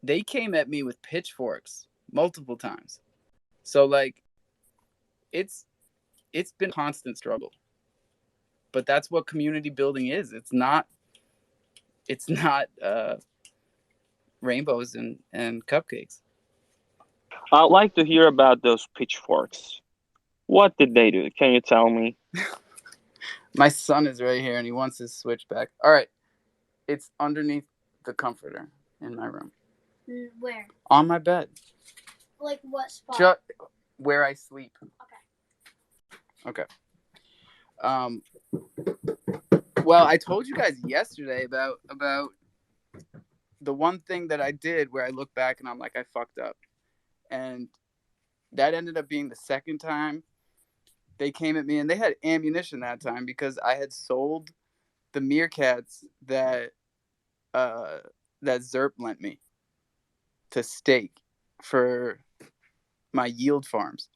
they came at me with pitchforks multiple times. So like, it's been a constant struggle. But that's what community building is. It's not rainbows and cupcakes. I'd like to hear about those pitchforks. What did they do? Can you tell me? My son is right here and he wants his switch back. All right. It's underneath the comforter in my room. Where? On my bed. Like what spot? Where I sleep. Okay. Okay. Well, I told you guys yesterday about the one thing that I did where I look back and I'm like, I fucked up. And that ended up being the second time they came at me, and they had ammunition that time because I had sold the meerkats that Zerp lent me to stake for my yield farms.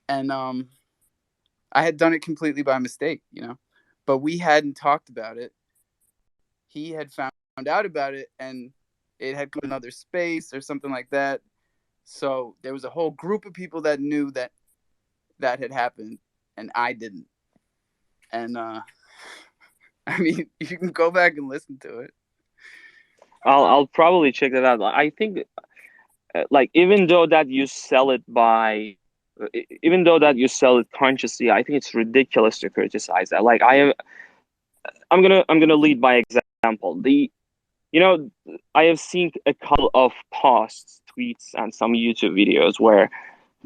And I had done it completely by mistake, you know, but we hadn't talked about it. He had found out about it, and it had come to another space or something like that. So there was a whole group of people that knew that had happened, and I didn't. And I mean, you can go back and listen to it. I'll probably check that out. I think, like, even though that you sell it consciously, I think it's ridiculous to criticize that. Like, I'm gonna lead by example. I have seen a couple of posts, tweets, and some YouTube videos where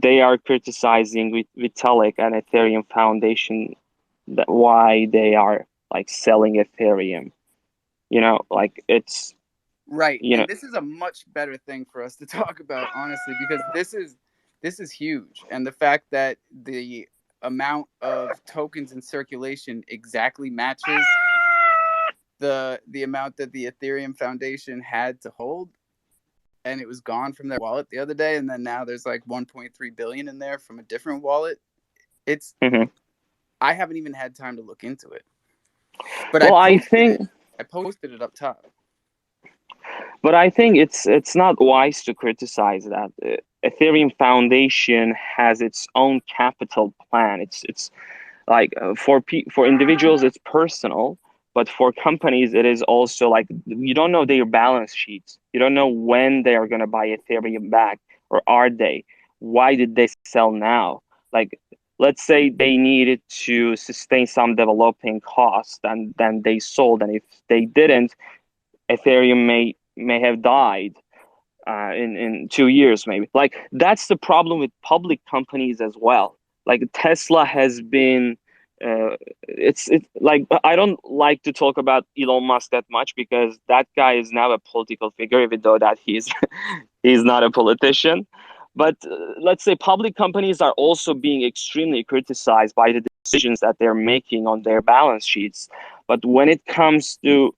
they are criticizing Vitalik and Ethereum Foundation that why they are like selling Ethereum. Like it's right. And this is a much better thing for us to talk about, honestly, because this is huge, and the fact that the amount of tokens in circulation exactly matches the amount that the Ethereum Foundation had to hold, and it was gone from their wallet the other day, and then now there's like 1.3 billion in there from a different wallet. It's I haven't even had time to look into it, but I posted it up top. But I think it's not wise to criticize that. Ethereum Foundation has its own capital plan. It's like for individuals it's personal, but for companies it is also like you don't know their balance sheets. You don't know when they are going to buy Ethereum back, or are they? Why did they sell now? Like, let's say they needed to sustain some developing costs, and then they sold, and if they didn't, Ethereum may have died in 2 years, maybe. Like, that's the problem with public companies as well. Like, Tesla has been it's like, I don't like to talk about Elon Musk that much because that guy is now a political figure, even though that he's he's not a politician. But let's say public companies are also being extremely criticized by the decisions that they're making on their balance sheets. But when it comes to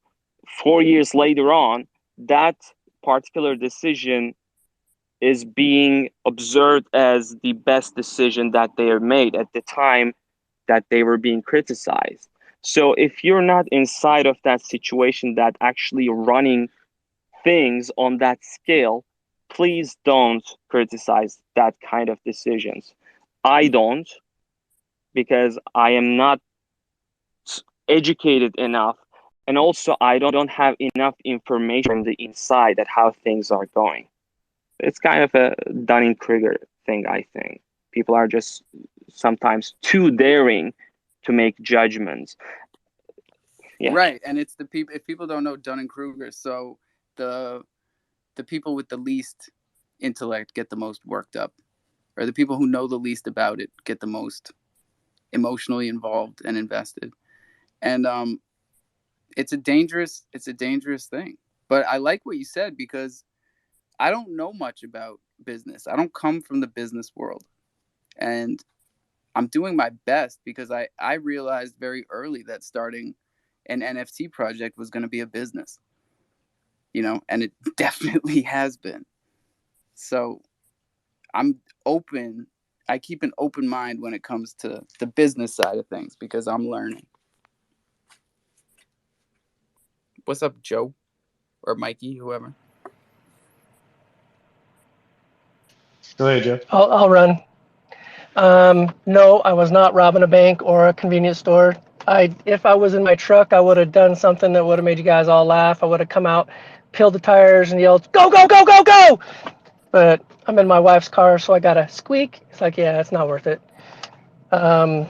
4 years later on, that particular decision is being observed as the best decision that they are made at the time that they were being criticized. So if you're not inside of that situation, that actually running things on that scale, please don't criticize that kind of decisions. I don't, because I am not educated enough, and also I don't have enough information from the inside at how things are going. It's kind of a Dunning-Kruger thing, I think. People are just sometimes too daring to make judgments. Yeah. Right, and it's the people. If people don't know Dunning-Kruger, so the people with the least intellect get the most worked up, or the people who know the least about it get the most emotionally involved and invested. And it's a dangerous thing. But I like what you said, because I don't know much about business. I don't come from the business world, and I'm doing my best because I realized very early that starting an NFT project was going to be a business, and it definitely has been. So I'm open. I keep an open mind when it comes to the business side of things because I'm learning. What's up, Joe? Or Mikey, whoever. Go ahead, Joe. I'll run. No, I was not robbing a bank or a convenience store. If I was in my truck, I would have done something that would have made you guys all laugh. I would have come out, peeled the tires, and yelled, "Go, go, go, go, go!" But I'm in my wife's car, so I got to squeak. It's like, yeah, it's not worth it. One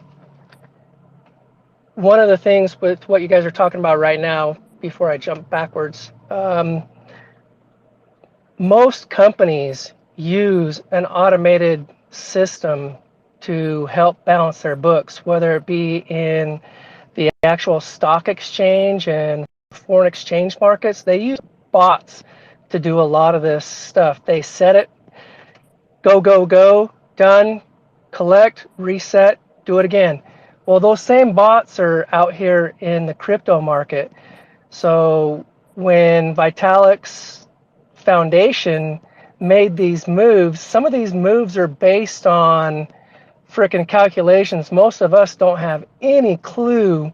of the things with what you guys are talking about right now, before I jump backwards. Most companies use an automated system to help balance their books, whether it be in the actual stock exchange and foreign exchange markets. They use bots to do a lot of this stuff. They set it, go, go, go, done, collect, reset, do it again. Well, those same bots are out here in the crypto market. So when Vitalik's foundation made these moves, some of these moves are based on frickin' calculations. Most of us don't have any clue,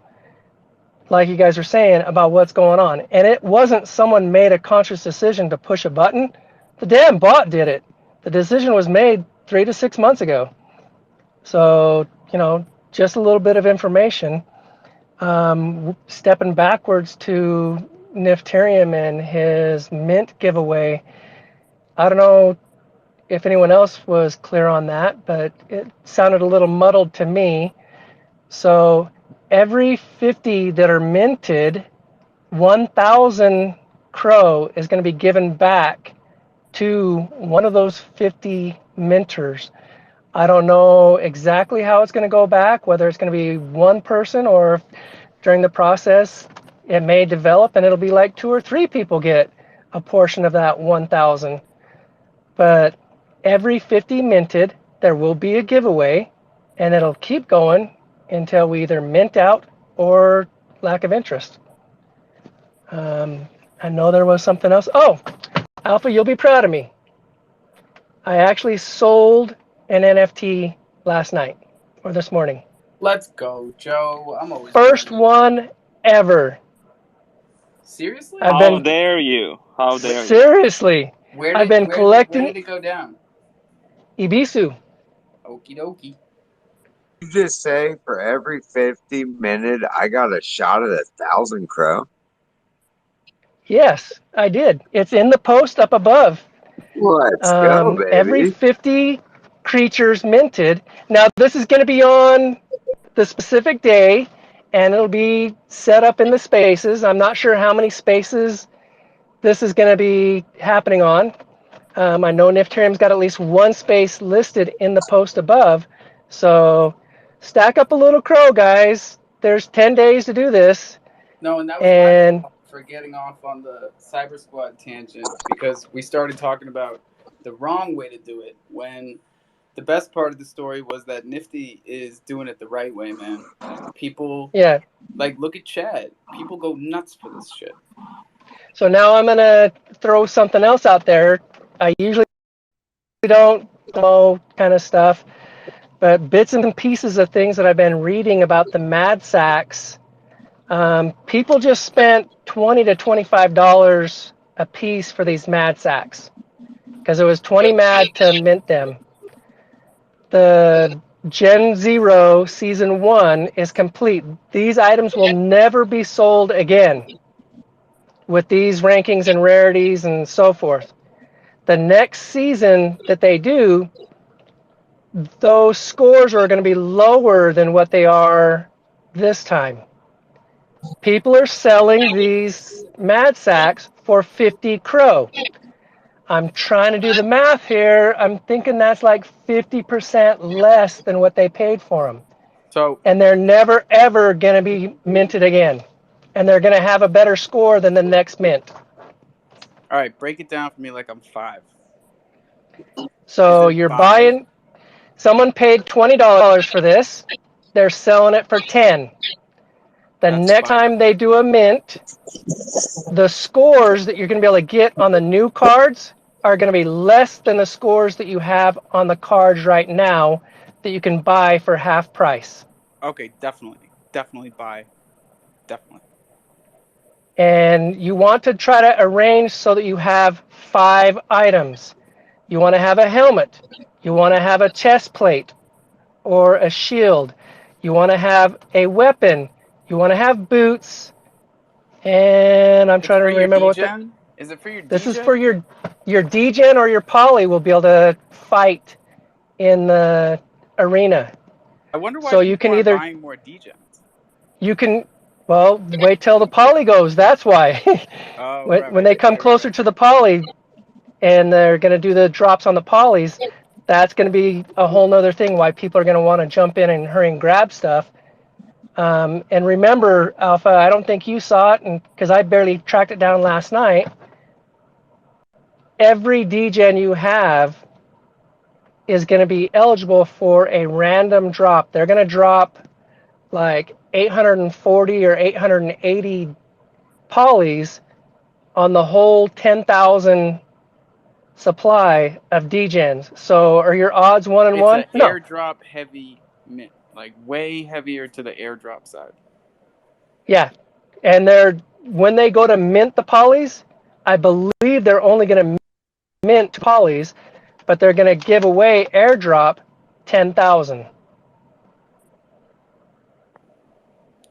like you guys are saying, about what's going on. And it wasn't someone made a conscious decision to push a button. The damn bot did it. The decision was made 3 to 6 months ago. So, just a little bit of information. Stepping backwards to Nifterium and his mint giveaway. I don't know if anyone else was clear on that, but it sounded a little muddled to me. So every 50 that are minted, 1,000 Crow is going to be given back to one of those 50 minters. I don't know exactly how it's going to go back, whether it's going to be one person or if during the process it may develop and it'll be like 2 or 3 people get a portion of that 1,000. But every 50 minted, there will be a giveaway, and it'll keep going until we either mint out or lack of interest. I know there was something else. Oh, Alpha, you'll be proud of me. I actually sold an NFT last night or this morning. Let's go, Joe. I'm always First proud of you. one ever. Seriously? How dare you? How dare you? Seriously. I've been collecting Where did it go down? Ibisu. Okie dokie. You just say for every 50 minute, I got a shot at 1,000 Crow? Yes, I did. It's in the post up above. Let's go, baby. Every 50 creatures minted. Now, this is going to be on the specific day, and it'll be set up in the spaces. I'm not sure how many spaces this is going to be happening on. I know Nifterium's got at least one space listed in the post above. So stack up a little Crow, guys. There's 10 days to do this. No, and that was my fault for getting off on the Cyber Squad tangent because we started talking about the wrong way to do it when the best part of the story was that Nifty is doing it the right way, man. People, look at Chad. People go nuts for this shit. So now I'm going to throw something else out there. I usually don't know kind of stuff, but bits and pieces of things that I've been reading about the Mad Sacks. People just spent $20 to $25 a piece for these Mad Sacks because it was 20 Mad to mint them. The Gen Zero Season 1 is complete. These items will never be sold again with these rankings and rarities and so forth. The next season that they do, those scores are going to be lower than what they are this time. People are selling these Mad Sacks for 50 Crow. I'm trying to do the math here. I'm thinking that's like 50% less than what they paid for them. And they're never, ever going to be minted again. And they're going to have a better score than the next mint. All right, break it down for me like I'm 5. So you're buying, someone paid $20 for this. They're selling it for 10. The next time they do a mint, the scores that you're going to be able to get on the new cards are going to be less than the scores that you have on the cards right now that you can buy for half price. Okay, definitely buy. Definitely. And you want to try to arrange so that you have 5 items. You want to have a helmet. You want to have a chest plate or a shield. You want to have a weapon. You want to have boots. And I'm trying to remember what that is. It for your This is for your degen or your poly will be able to fight in the arena. I wonder why so you can are either buying more degens. You can Well, wait till the poly goes. That's why. Oh, when they come closer to the poly and they're going to do the drops on the polys, that's going to be a whole nother thing why people are going to want to jump in and hurry and grab stuff. And remember, Alpha, I don't think you saw it because I barely tracked it down last night. Every DGen you have is going to be eligible for a random drop. They're going to drop like 840 or 880 polys on the whole 10,000 supply of DGens. So are your odds 1 in It's 1? an No. airdrop heavy mint, like way heavier to the airdrop side. Yeah. And when they go to mint the polys, I believe they're only going to mint polys, but they're going to give away airdrop 10,000.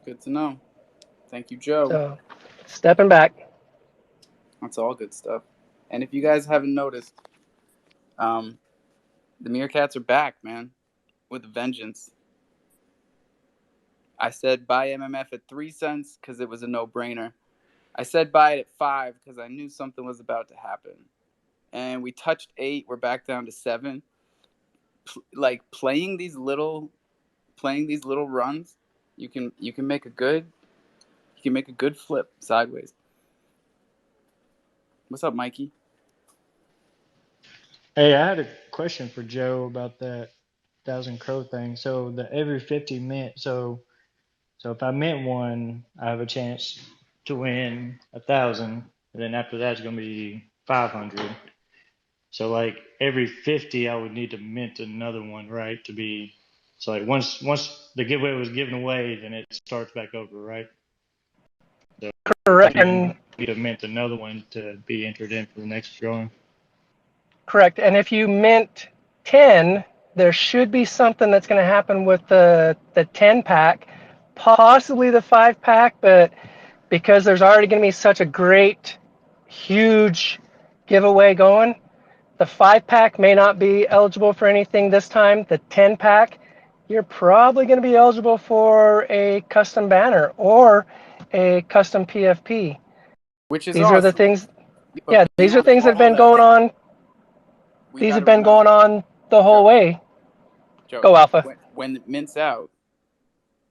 Good to know. Thank you, Joe. So stepping back. That's all good stuff. And if you guys haven't noticed, the Meerkats are back, man, with a vengeance. I said buy MMF at 3 cents because it was a no-brainer. I said buy it at 5 because I knew something was about to happen. And we touched 8. We're back down to 7. Like playing these little runs, you can make a good flip sideways. What's up, Mikey? Hey, I had a question for Joe about that 1,000 crow thing. So the every 50 mint. So if I mint one, I have a chance to win 1,000, and then after that it's gonna be 500. So like every 50, I would need to mint another one, right? To be so like once the giveaway was given away, then it starts back over, right? So Correct. you And need to mint another one to be entered in for the next drawing. correct. And if you mint 10, there should be something that's going to happen with the 10 pack, possibly the 5 pack, but because there's already going to be such a great, huge giveaway going, the 5 pack may not be eligible for anything this time. The 10 pack, you're probably going to be eligible for a custom banner or a custom PFP. Which is These awesome. are the things. But Yeah, these are beyond things that have all been going on. we These got have to been remember, going on the whole Joe, way. Joe, Go Alpha. when it mints out,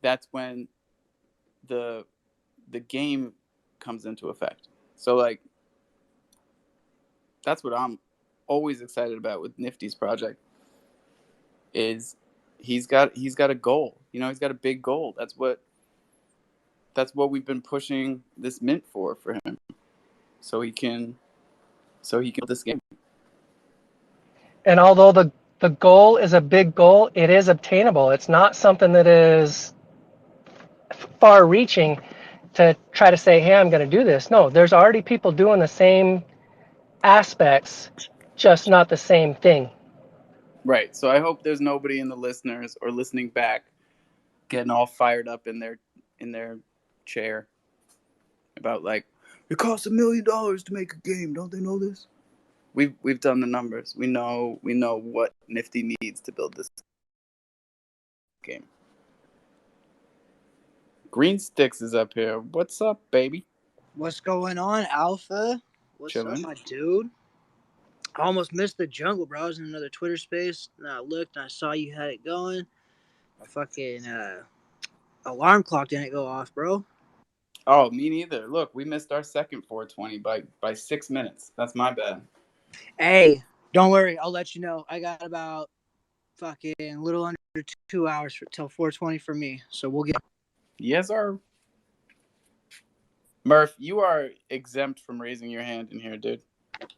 that's when the game comes into effect. So like that's what I'm always excited about with Nifty's project is he's got a goal. You know, he's got a big goal. That's what we've been pushing this mint for him. So he can build this game. And although the goal is a big goal, it is obtainable. It's not something that is far reaching to try to say, hey, I'm going to do this. No, there's already people doing the same aspects, just not the same thing. Right. So I hope there's nobody in the listeners or listening back getting all fired up in their chair about like it costs $1 million to make a game. Don't they know this? We've done the numbers. We know what Nifty needs to build this game. Green Sticks is up here. What's up, baby? What's going on, Alpha? What's Chilling. up, my dude? I almost missed the jungle, bro. I was in another Twitter space, and I looked, and I saw you had it going. My fucking alarm clock didn't go off, bro. Oh, me neither. Look, we missed our second 420 by 6 minutes. That's my bad. Hey, don't worry. I'll let you know. I got about fucking a little under 2 hours till 420 for me, so we'll get. Yes, sir. Murph, you are exempt from raising your hand in here, dude.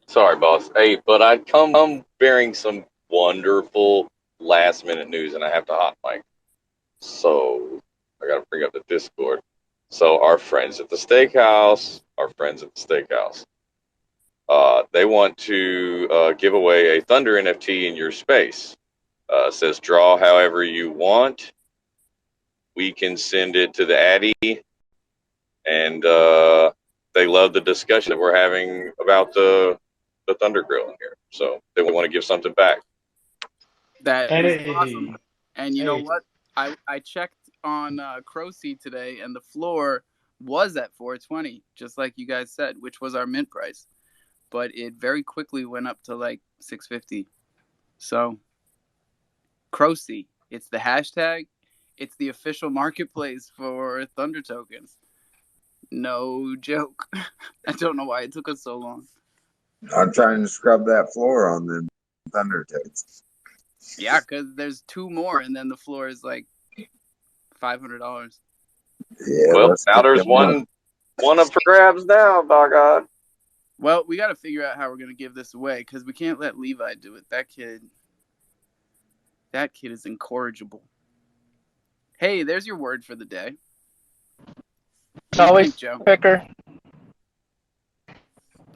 Sorry, boss. Hey, but I come bearing some wonderful last minute news, and I have to hot mic. So I got to bring up the Discord. So our friends at the steakhouse, they want to give away a Thunder NFT in your space. Says draw however you want. We can send it to the Addy, and they love the discussion that we're having about the Thunder Grill in here. So they want to give something back. That is Hey, awesome. And you know hey, what? I checked on Crow Seed today, and the floor was at 420, just like you guys said, which was our mint price. But it very quickly went up to like 650. So, Crocy, it's the hashtag. It's the official marketplace for Thunder tokens. No joke. I don't know why it took us so long. I'm trying to scrub that floor on the Thunder Toads. Yeah, because there's two more, and then the floor is like $500. Yeah, Well, let's now get there's them up. one up for grabs now, by God. Well, we got to figure out how we're going to give this away because we can't let Levi do it. That kid is incorrigible. Hey, there's your word for the day. What do you Always think, Joe? picker.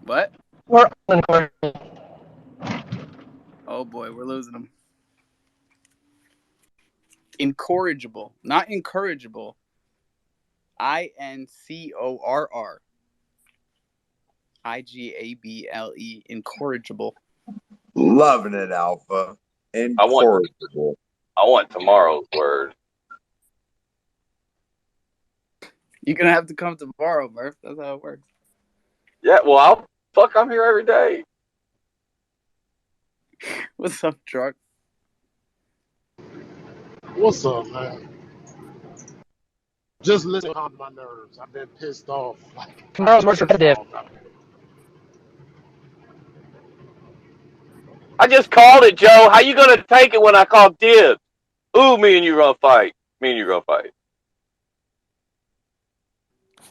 What? We're all incorrigible. Oh boy, we're losing him. Incorrigible, not incorrigible. INCORR. IGABLE. Incorrigible. Loving it, Alpha. Incorrigible. I want tomorrow's word. You're gonna have to come tomorrow, Murph. That's how it works. Yeah, well, I'm here every day. What's up, Truck? What's up, man? Just listening to my nerves. I've been pissed off. Tomorrow's more repetitive. I just called it, Joe. How you gonna take it when I call dibs? Ooh, me and you gonna fight. Hey, you better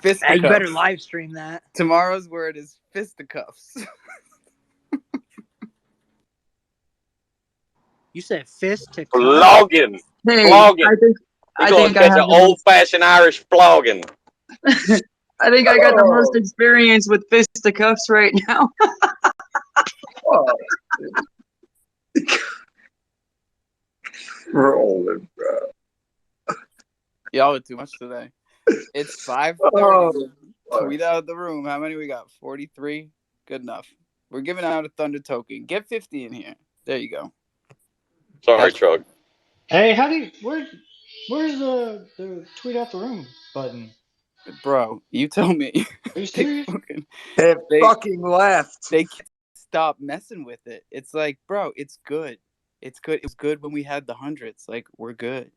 Fisticuffs. live stream that. Tomorrow's word is fisticuffs. You said fist to cuff? Flogging. Hey, Flogging. I You're think gonna I catch have an old-fashioned Irish flogging. I think I got the most experience with fisticuffs right now. Rolling, bro. Y'all are too much today. It's 5:30. Oh, Tweet out the room. How many we got? 43? Good enough. We're giving out a Thunder token. Get 50 in here. There you go. Sorry, Truck. Hey, where's the tweet out the room button? Bro, you tell me. Are you serious? It fucking left. They can't stop messing with it. It's like, bro, it's good. It's good. It was good when we had the hundreds. Like, we're good.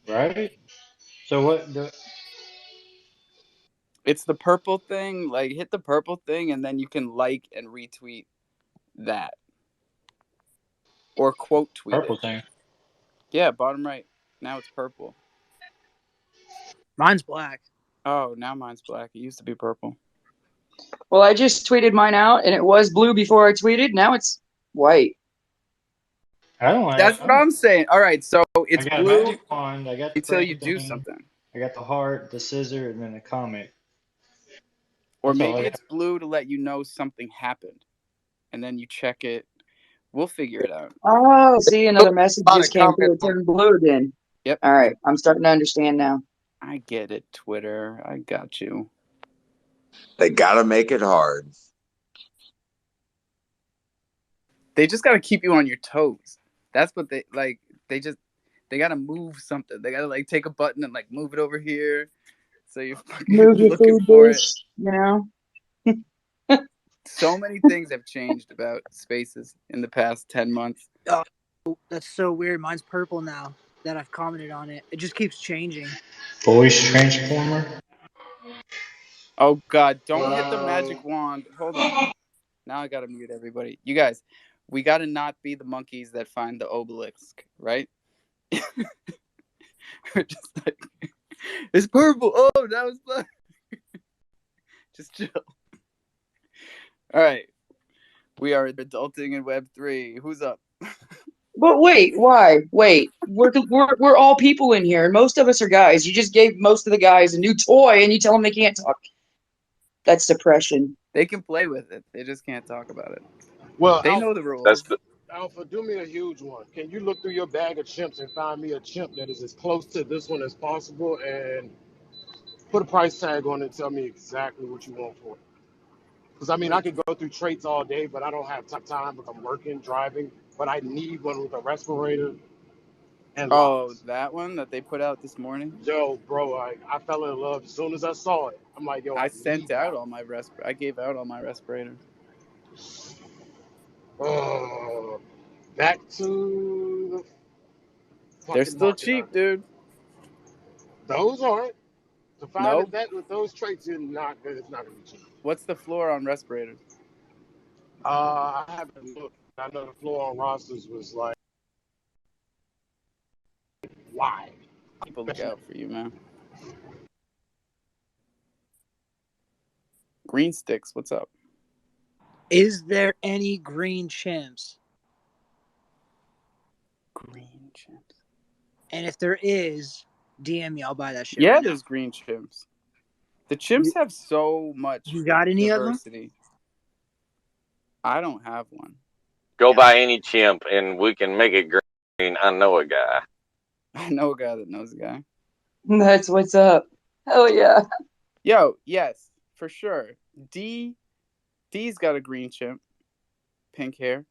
Right? So what the It's the purple thing. Like, hit the purple thing, and then you can like and retweet that. Or quote tweet purple it. thing? Yeah, bottom right. Now it's purple. Mine's black. Oh, now mine's black. It used to be purple. Well, I just tweeted mine out, and it was blue before I tweeted. Now it's white. I don't like. That's what I'm saying. All right, so it's I got blue a magic wand. I got the until you thing, do something. I got the heart, the scissor, and then a comic. Or That's all maybe I it's blue to let you know something happened, and then you check it. We'll figure it out. Oh, see, another message just came through. It turned blue again. Yep. All right, I'm starting to understand now. I get it, Twitter. I got you. They gotta make it hard. They just gotta keep you on your toes. That's what they like. They gotta move something. They gotta like take a button and like move it over here. So you're fucking Move your looking food for dish, you know. So many things have changed about spaces in the past 10 months. Oh, that's so weird. Mine's purple now that I've commented on it. It just keeps changing. Voice transformer. Oh God! Don't hit the magic wand. Hold on. Now I gotta mute everybody. You guys, we gotta not be the monkeys that find the obelisk, right? We're just like, it's purple. Oh, now it's black. Just chill. All right. We are adulting in Web3. Who's up? But wait, why? Wait, we're all people in here, and most of us are guys. You just gave most of the guys a new toy, and you tell them they can't talk. That's depression. They can play with it. They just can't talk about it. Well, They know the rules. Alpha, do me a huge one. Can you look through your bag of chimps and find me a chimp that is as close to this one as possible and put a price tag on it and tell me exactly what you want for it? Because, I mean, I could go through traits all day, but I don't have time because I'm working, driving, but I need one with a respirator. and Oh, locks. that one that they put out this morning. Yo, bro, I fell in love as soon as I saw it. I'm like, yo, I I sent need out that. all my I gave out all my respirators. Uh, back to the They're fucking still market. cheap, dude. Those aren't. To find a No. vet with those traits, you're not good. It's not gonna be cheap. What's the floor on respirators? I haven't looked. I know the floor on rosters was like wide. People look out for you, man. Green sticks, what's up? Is there any green chimps? Green chimps. And if there is, DM me. I'll buy that shit Yeah, right now. there's green chimps. The chimps have so much You got any of them? diversity. I don't have one. Go buy any chimp and we can make it green. I know a guy. I know a guy that knows a guy. That's what's up. Hell yeah. Yo, yes, for sure. D's got a green chimp. Pink hair.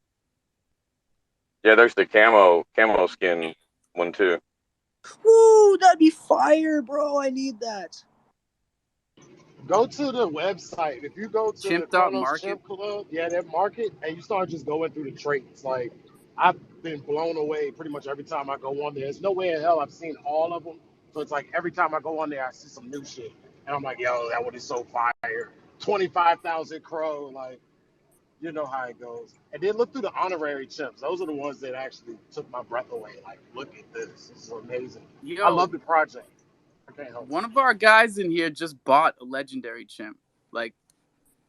Yeah, there's the camo skin one too. Woo, that'd be fire, bro. I need that. Go to the website. If you go to the Chimp dot Chronos market. Chimp Club, yeah, that market, and you start just going through the traits. Like, I've been blown away pretty much every time I go on there. There's no way in hell I've seen all of them. So it's like every time I go on there, I see some new shit. And I'm like, yo, that one is so fire. 25,000 crow. Like, you know how it goes. And then look through the honorary chimps. Those are the ones that actually took my breath away. Like, look at this. This is amazing. I love Yo, the project. I can't help one of our guys in here just bought a legendary chimp like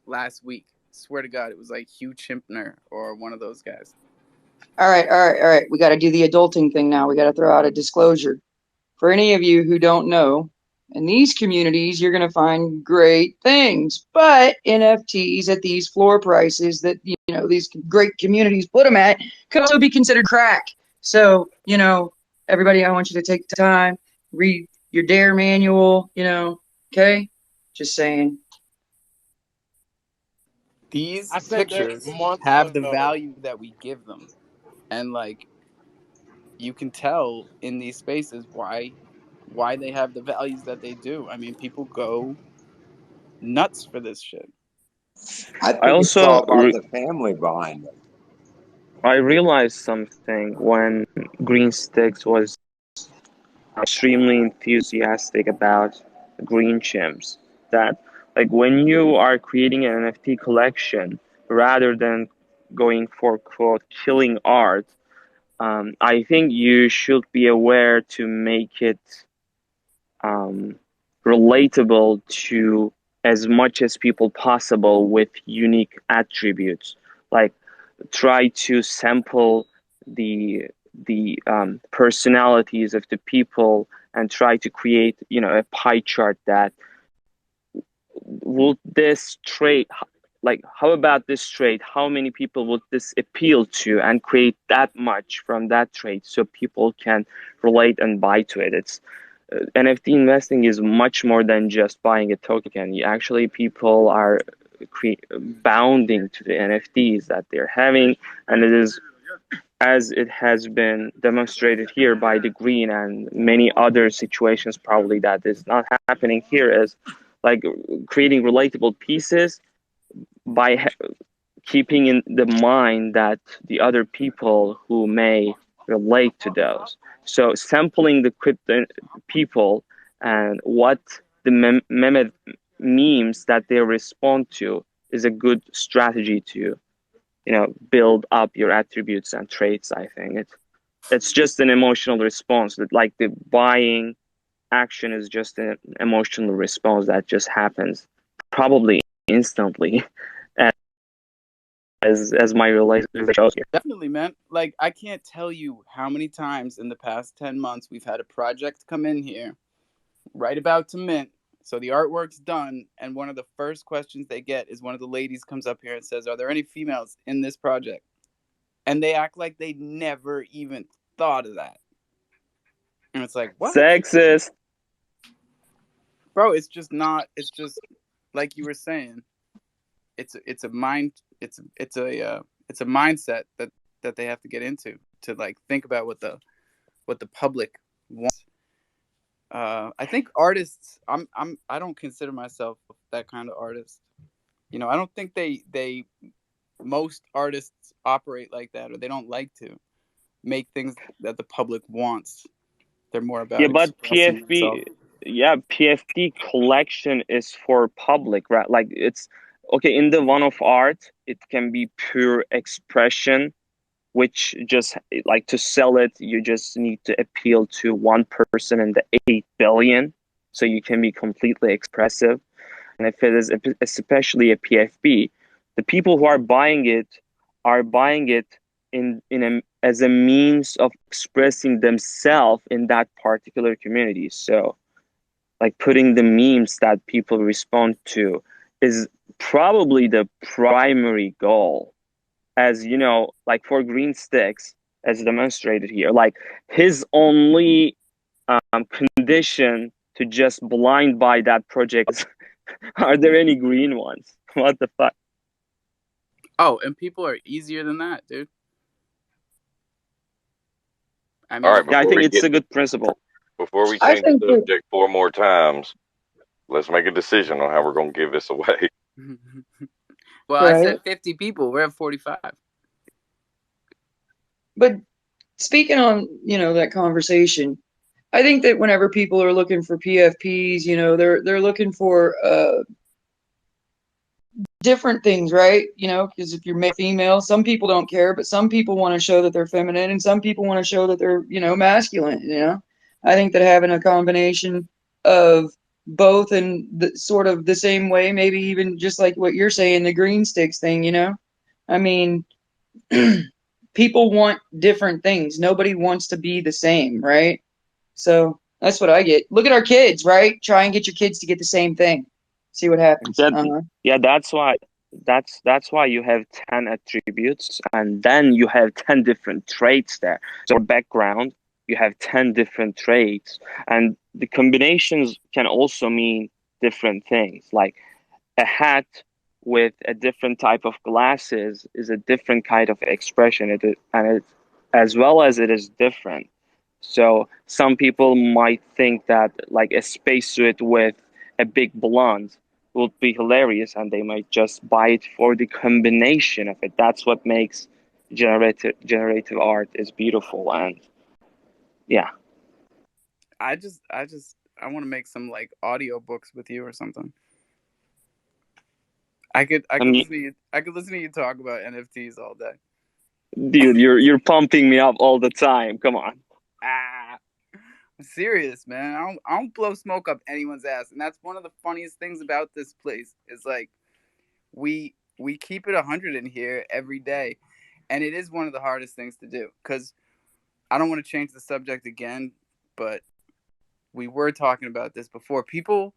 last week. Swear to God, it was like Hugh Chimpner or one of those guys. All right. We got to do the adulting thing now. We got to throw out a disclosure. For any of you who don't know, in these communities, you're going to find great things. But NFTs at these floor prices that, these great communities put them at could also be considered crack. So, everybody, I want you to take the time, read your DARE manual, okay? Just saying. These I said that pictures months have the ago. value that we give them. And like you can tell in these spaces why they have the values that they do. I mean, people go nuts for this shit. I I think it's also all about the family behind it. I realized something when Green Sticks was extremely enthusiastic about green chimps. That like when you are creating an NFT collection, rather than going for quote killing art, I think you should be aware to make it um, relatable to as much as people possible with unique attributes. Like try to sample the personalities of the people and try to create a pie chart that will this trait, like how about this trait, how many people would this appeal to, and create that much from that trait so people can relate and buy to it. It's NFT investing is much more than just buying a token. Actually, people are bounding to the NFTs that they're having, and it is, as it has been demonstrated here by the green and many other situations probably that is not happening here, is like creating relatable pieces by keeping in the mind that the other people who may relate to those. So sampling the crypto people and what the memes that they respond to is a good strategy to build up your attributes and traits. I think it's just an emotional response, that like the buying action is just an emotional response that just happens probably instantly, as my relationship shows here. Definitely, man. Like I can't tell you how many times in the past 10 months we've had a project come in here right about to mint. So the artwork's done, and one of the first questions they get is one of the ladies comes up here and says, "Are there any females in this project?" And they act like they never even thought of that. And it's like, what? Sexist. Bro, it's just not, it's just like you were saying. It's a mind, it's a mindset that they have to get into to like think about what the what the public wants. I think artists. I don't consider myself that kind of artist. You know, I don't think most artists operate like that, or they don't like to make things that the public wants. They're more about Yeah, but expressing themselves. PFP collection is for public, right? Like it's okay in the one of art, it can be pure expression, which just like to sell it, you just need to appeal to one person in the 8 billion, so you can be completely expressive. And if it is especially a PFP, the people who are buying it as a means of expressing themselves in that particular community. So like putting the memes that people respond to is probably the primary goal. As you know, like for Green Sticks, as demonstrated here, like his only condition to just blind buy that project is, are there any green ones? What the fuck? Oh, and people are easier than that, dude. I mean, All right, Yeah, I before think we it's get a good principle. before we I change think the that subject 4 more times, let's make a decision on how we're going to give this away. well, I right. said 50 people. We're at 45. But speaking on, that conversation, I think that whenever people are looking for PFPs, they're looking for different things, right? Because if you're male, female, some people don't care, but some people want to show that they're feminine, and some people want to show that they're, masculine. I think that having a combination of both in sort of the same way, maybe even just like what you're saying, the green sticks thing. I mean, people want different things. Nobody wants to be the same, right? So that's what I get. Look at our kids, right? Try and get your kids to get the same thing. See what happens. Yeah, that's why you have 10 attributes, and then you have 10 different traits there. So background, you have 10 different traits, and the combinations can also mean different things. Like a hat with a different type of glasses is a different kind of expression. As well as it is different. So some people might think that like a spacesuit with a big blonde would be hilarious, and they might just buy it for the combination of it. That's what makes generative art is beautiful. And yeah, I want to make some like audio books with you or something. I could mean, listen to you. I could listen to you talk about NFTs all day. dude, you're pumping me up all the time. Come on. I'm serious, man. I don't blow smoke up anyone's ass, and that's one of the funniest things about this place. Is like we keep it 100 in here every day, and it is one of the hardest things to do. Because I don't want to change the subject again, but we were talking about this before. People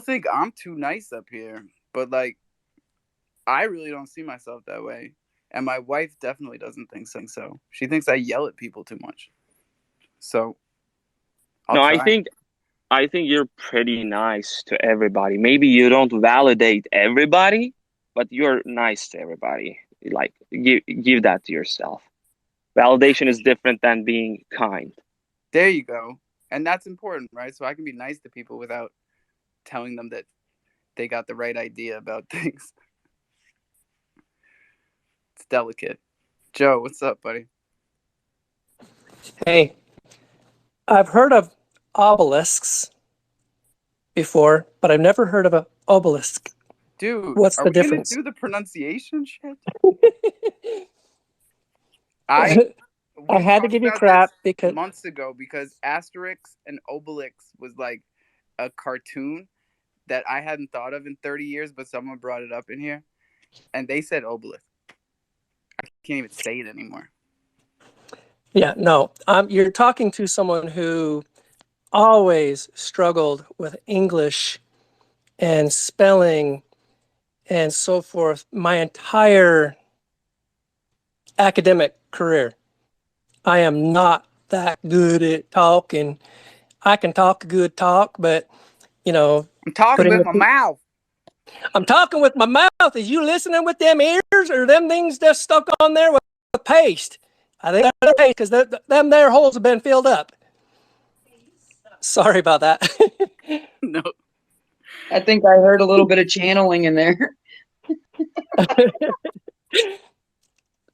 think I'm too nice up here, but like I really don't see myself that way. And my wife definitely doesn't think so. She thinks I yell at people too much. So I'll No, try. I think you're pretty nice to everybody. Maybe you don't validate everybody, but you're nice to everybody. Like give that to yourself. Validation is different than being kind. There you go. And that's important, right? So I can be nice to people without telling them that they got the right idea about things. It's delicate. Joe, what's up, buddy? Hey, I've heard of obelisks before, but I've never heard of an obelisk. Dude, What's are the we gonna difference? do the pronunciation shit? I I we had to talked give you about this crap because months ago because Asterix and Obelix was like a cartoon that I hadn't thought of in 30 years, but someone brought it up in here, and they said obelisk. I can't even say it anymore. yeah, no, you're talking to someone who always struggled with English and spelling and so forth my entire academic career. I am not that good at talking. I can talk a good talk, but I'm talking with my mouth. I'm talking with my mouth. Is you listening with them ears or them things just stuck on there with paste? I think that's okay because them there holes have been filled up. Sorry about that. No. I think I heard a little bit of channeling in there.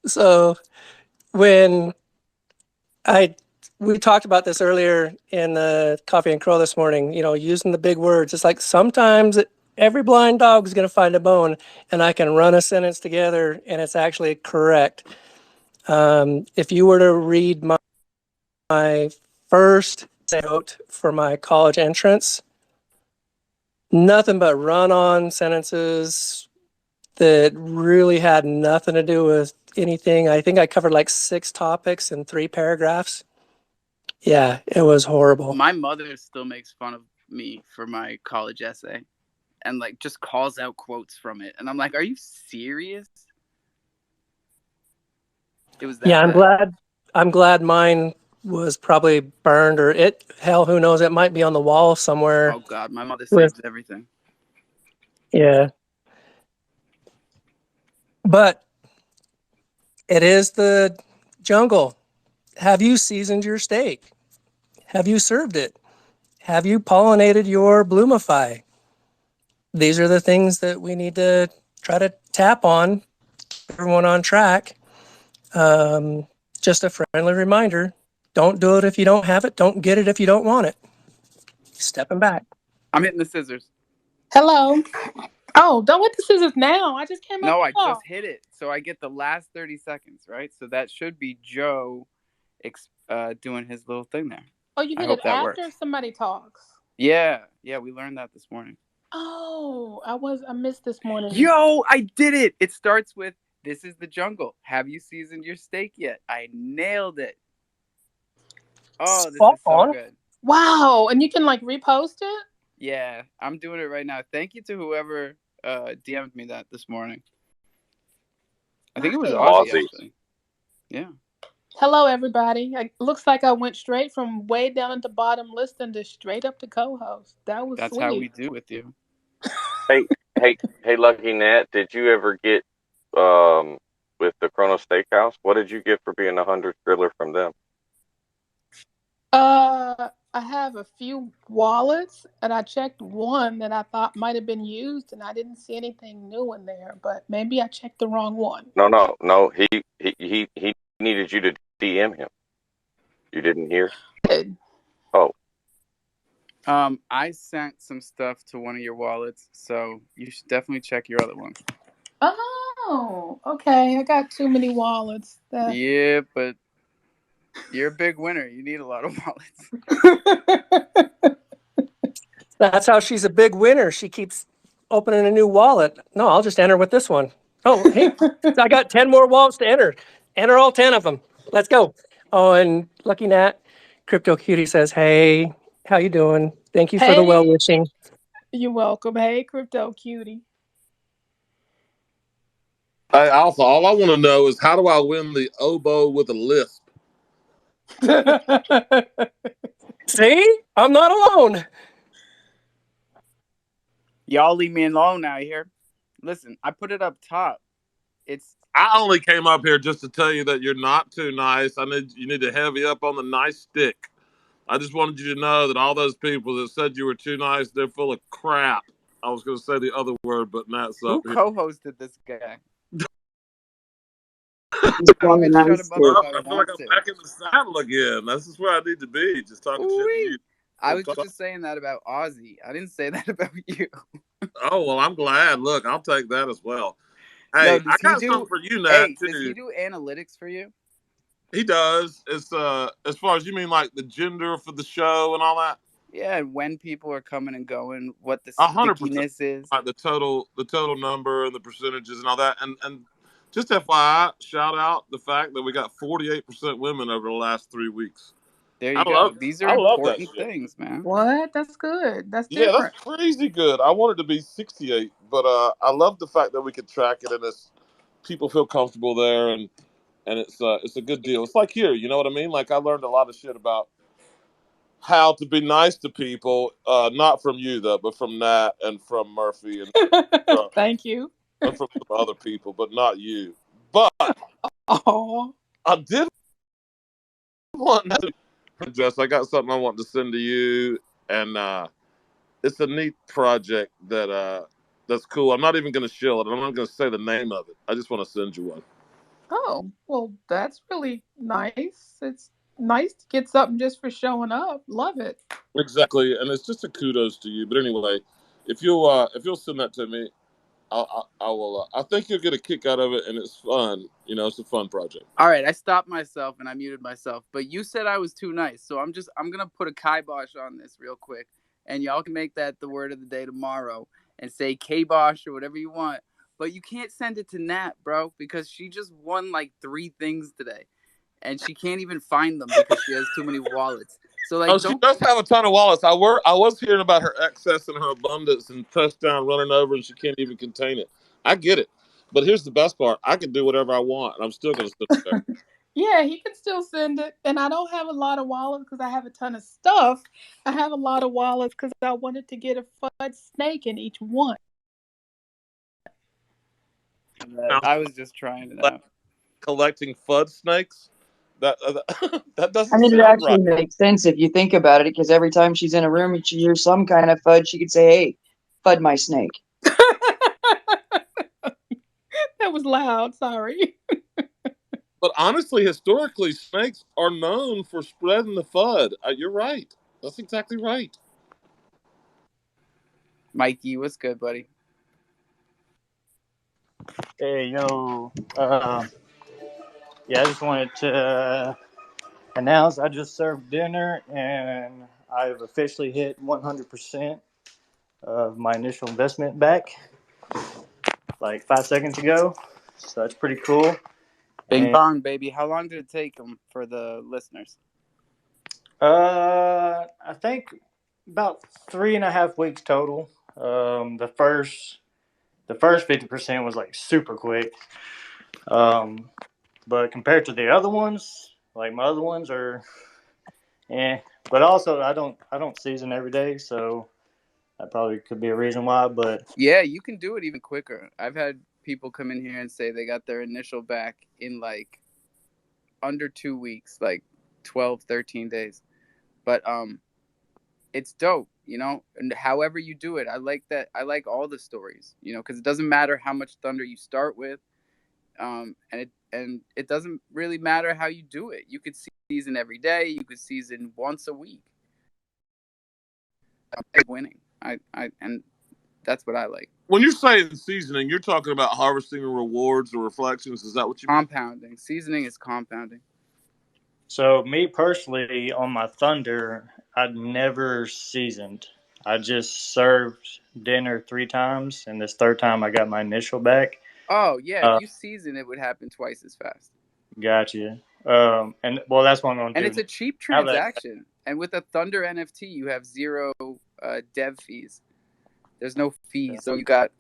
So when we talked about this earlier in the Coffee and Crow this morning, using the big words. It's like sometimes every blind dog is going to find a bone, and I can run a sentence together and it's actually correct. If you were to read my first note for my college entrance, nothing but run-on sentences that really had nothing to do with anything. I think I covered like 6 topics in 3 paragraphs. Yeah, it was horrible. My mother still makes fun of me for my college essay and like just calls out quotes from it. And I'm like, are you serious? It was that bad. I'm glad mine was probably burned or who knows, it might be on the wall somewhere. Oh God, my mother saves everything. Yeah. But it is the jungle. Have you seasoned your steak? Have you served it? Have you pollinated your bloomify? These are the things that we need to try to tap on, everyone on track. Just a friendly reminder, don't do it if you don't have it. Don't get it if you don't want it. Stepping back. I'm hitting the scissors. Hello. Oh, don't hit the scissors now. I just came up. No, I just hit it. So I get the last 30 seconds, right? So that should be Joe doing his little thing there. Oh, you hit it after somebody talks? Yeah, we learned that this morning. Oh, I missed this morning. Yo, I did it. It starts with, "This is the jungle. Have you seasoned your steak yet?" I nailed it. Oh, this is so good. Wow, and you can like repost it? Yeah, I'm doing it right now. Thank you to whoever DM'd me that this morning. I think it was Ozzy, actually. Yeah. Hello, everybody. It looks like I went straight from way down at the bottom listing to straight up to co-host. That's sweet. How we do with you. Hey, Lucky Nat, did you ever get with the Chrono Steakhouse? What did you get for being the 100th griller from them? I have a few wallets, and I checked one that I thought might have been used, and I didn't see anything new in there. But maybe I checked the wrong one. No. He needed you to DM him. You didn't hear? Oh. I sent some stuff to one of your wallets, so you should definitely check your other one. Oh, okay. I got too many wallets. Yeah, but you're a big winner. You need a lot of wallets. That's how she's a big winner. She keeps opening a new wallet. No, I'll just enter with this one. Oh, hey, I got 10 more wallets to enter. Enter all 10 of them. Let's go. Oh, and Lucky Nat, Crypto Cutie says, hey, how you doing? Thank you for the well-wishing. You're welcome. Hey, Crypto Cutie. Also, all I want to know is how do I win the oboe with a lisp? See? I'm not alone. Y'all leave me alone now, you hear? Listen, I put it up top. I only came up here just to tell you that you're not too nice. You need to heavy up on the nice stick. I just wanted you to know that all those people that said you were too nice, they're full of crap. I was going to say the other word, but Nat's up here. Who co-hosted this guy? I feel like I'm back in the saddle again. This is where I need to be, just talking shit to you. I was just saying that about Ozzy. I didn't say that about you. Oh, well, I'm glad. Look, I'll take that as well. Hey, I got something for you, Nat, too. Does he do analytics for you? He does. It's as far as you mean, like the gender for the show and all that. Yeah, and when people are coming and going, what the stickiness is. Like the total number and the percentages and all that. And just FYI, shout out the fact that we got 48% women over the last 3 weeks. There you go. These are important things, man. What? That's good. That's different. Yeah, that's crazy good. I wanted to be 68, but I love the fact that we could track it and people feel comfortable there, and it's a good deal. It's like here, you know what I mean? Like I learned a lot of shit about how to be nice to people, not from you though, but from Nat and from Murphy and thank you, and from some other people, but not you. But I did Jess, I got something I want to send to you, and it's a neat project that's cool. I'm not even going to show it. I'm not going to say the name of it. I just want to send you one. Oh, well, that's really nice. It's nice to get something just for showing up. Love it. Exactly, and it's just a kudos to you. But anyway, if you'll send that to me, I will. I think you'll get a kick out of it, and it's fun. You know, it's a fun project. All right, I stopped myself and I muted myself, but you said I was too nice, so I'm gonna put a kibosh on this real quick, and y'all can make that the word of the day tomorrow and say kibosh or whatever you want. But you can't send it to Nat, bro, because she just won like 3 things today, and she can't even find them because she has too many wallets. So Oh, like, she don't. does have a ton of wallets. I was hearing about her excess and her abundance and touchdown running over, and she can't even contain it. I get it, but here's the best part: I can do whatever I want, and I'm still going to sit there. Yeah, he can still send it. And I don't have a lot of wallets because I have a ton of stuff. I have a lot of wallets because I wanted to get a fudge snake in each one. Now, I was just trying it out. collecting fudge snakes. That that I doesn't mean, it sound right. actually makes sense if you think about it, because every time she's in a room and she hears some kind of fud, she could say, "Hey, fud my snake." That was loud. Sorry. But honestly, historically, snakes are known for spreading the fud. You're right. That's exactly right. Mikey, what's good, buddy? Hey, yo. Yeah, I just wanted to announce I just served dinner and I've officially hit 100% of my initial investment back like 5 seconds ago. So that's pretty cool. Bing And bong, baby. How long did it take them for the listeners? I think about 3.5 weeks total. The first 50% was like super quick. But compared to the other ones, like my other ones are, eh. But also, I don't season every day, so that probably could be a reason why. But Yeah, you can do it even quicker. I've had people come in here and say they got their initial back in like under 2 weeks, like 12, 13 days. But it's dope, you know. And however you do it, I like that. I like all the stories, you know, because it doesn't matter how much thunder you start with, and it doesn't really matter how you do it. You could season every day. You could season once a week. Winning, and that's what I like. When you're saying seasoning, you're talking about harvesting rewards or reflections. Is that what you mean? Compounding, seasoning is compounding. so me personally, on my Thunder, I'd never seasoned. I just served dinner 3 times, and this third time I got my initial back. Oh yeah, if Uh, you season, it would happen twice as fast. Gotcha. And well, that's what I'm gonna And do it's a cheap now. That transaction. And with a Thunder NFT, you have zero dev fees. There's no fees, so you got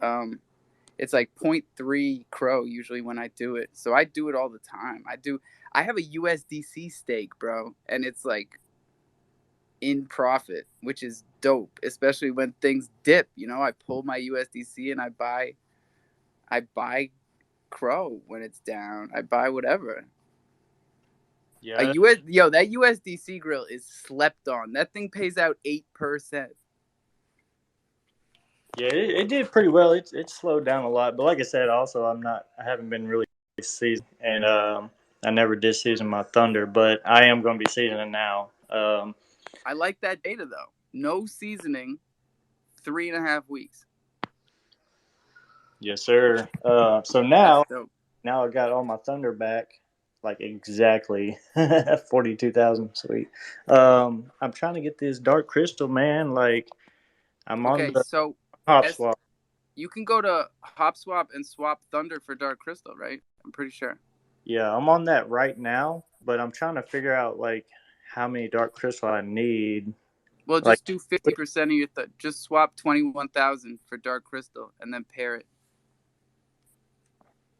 it's like 0.3 crow usually when I do it. So I do it all the time. I have a USDC stake, bro, and it's like in profit, which is dope, especially when things dip. You know, I pull my USDC and I buy crow when it's down. I buy whatever. yeah, That USDC grill is slept on. That thing pays out 8%. yeah, it did pretty well. It slowed down a lot, but like I said, also I haven't been really seasoned, and I never did season my Thunder, but I am going to be seasoning now. I like that data though. No seasoning, 3.5 weeks. Yes, sir. So That's now dope. I got all my Thunder back, like exactly 42,000. Sweet. I'm trying to get this Dark Crystal, man. Like I'm on Okay, the so Hop as Swap. you can go to HopSwap and swap Thunder for Dark Crystal, right? I'm pretty sure. Yeah, I'm on that right now, but I'm trying to figure out like how many Dark Crystal I need. Well, Like, just do 50% of your just swap 21,000 for Dark Crystal and then pair it.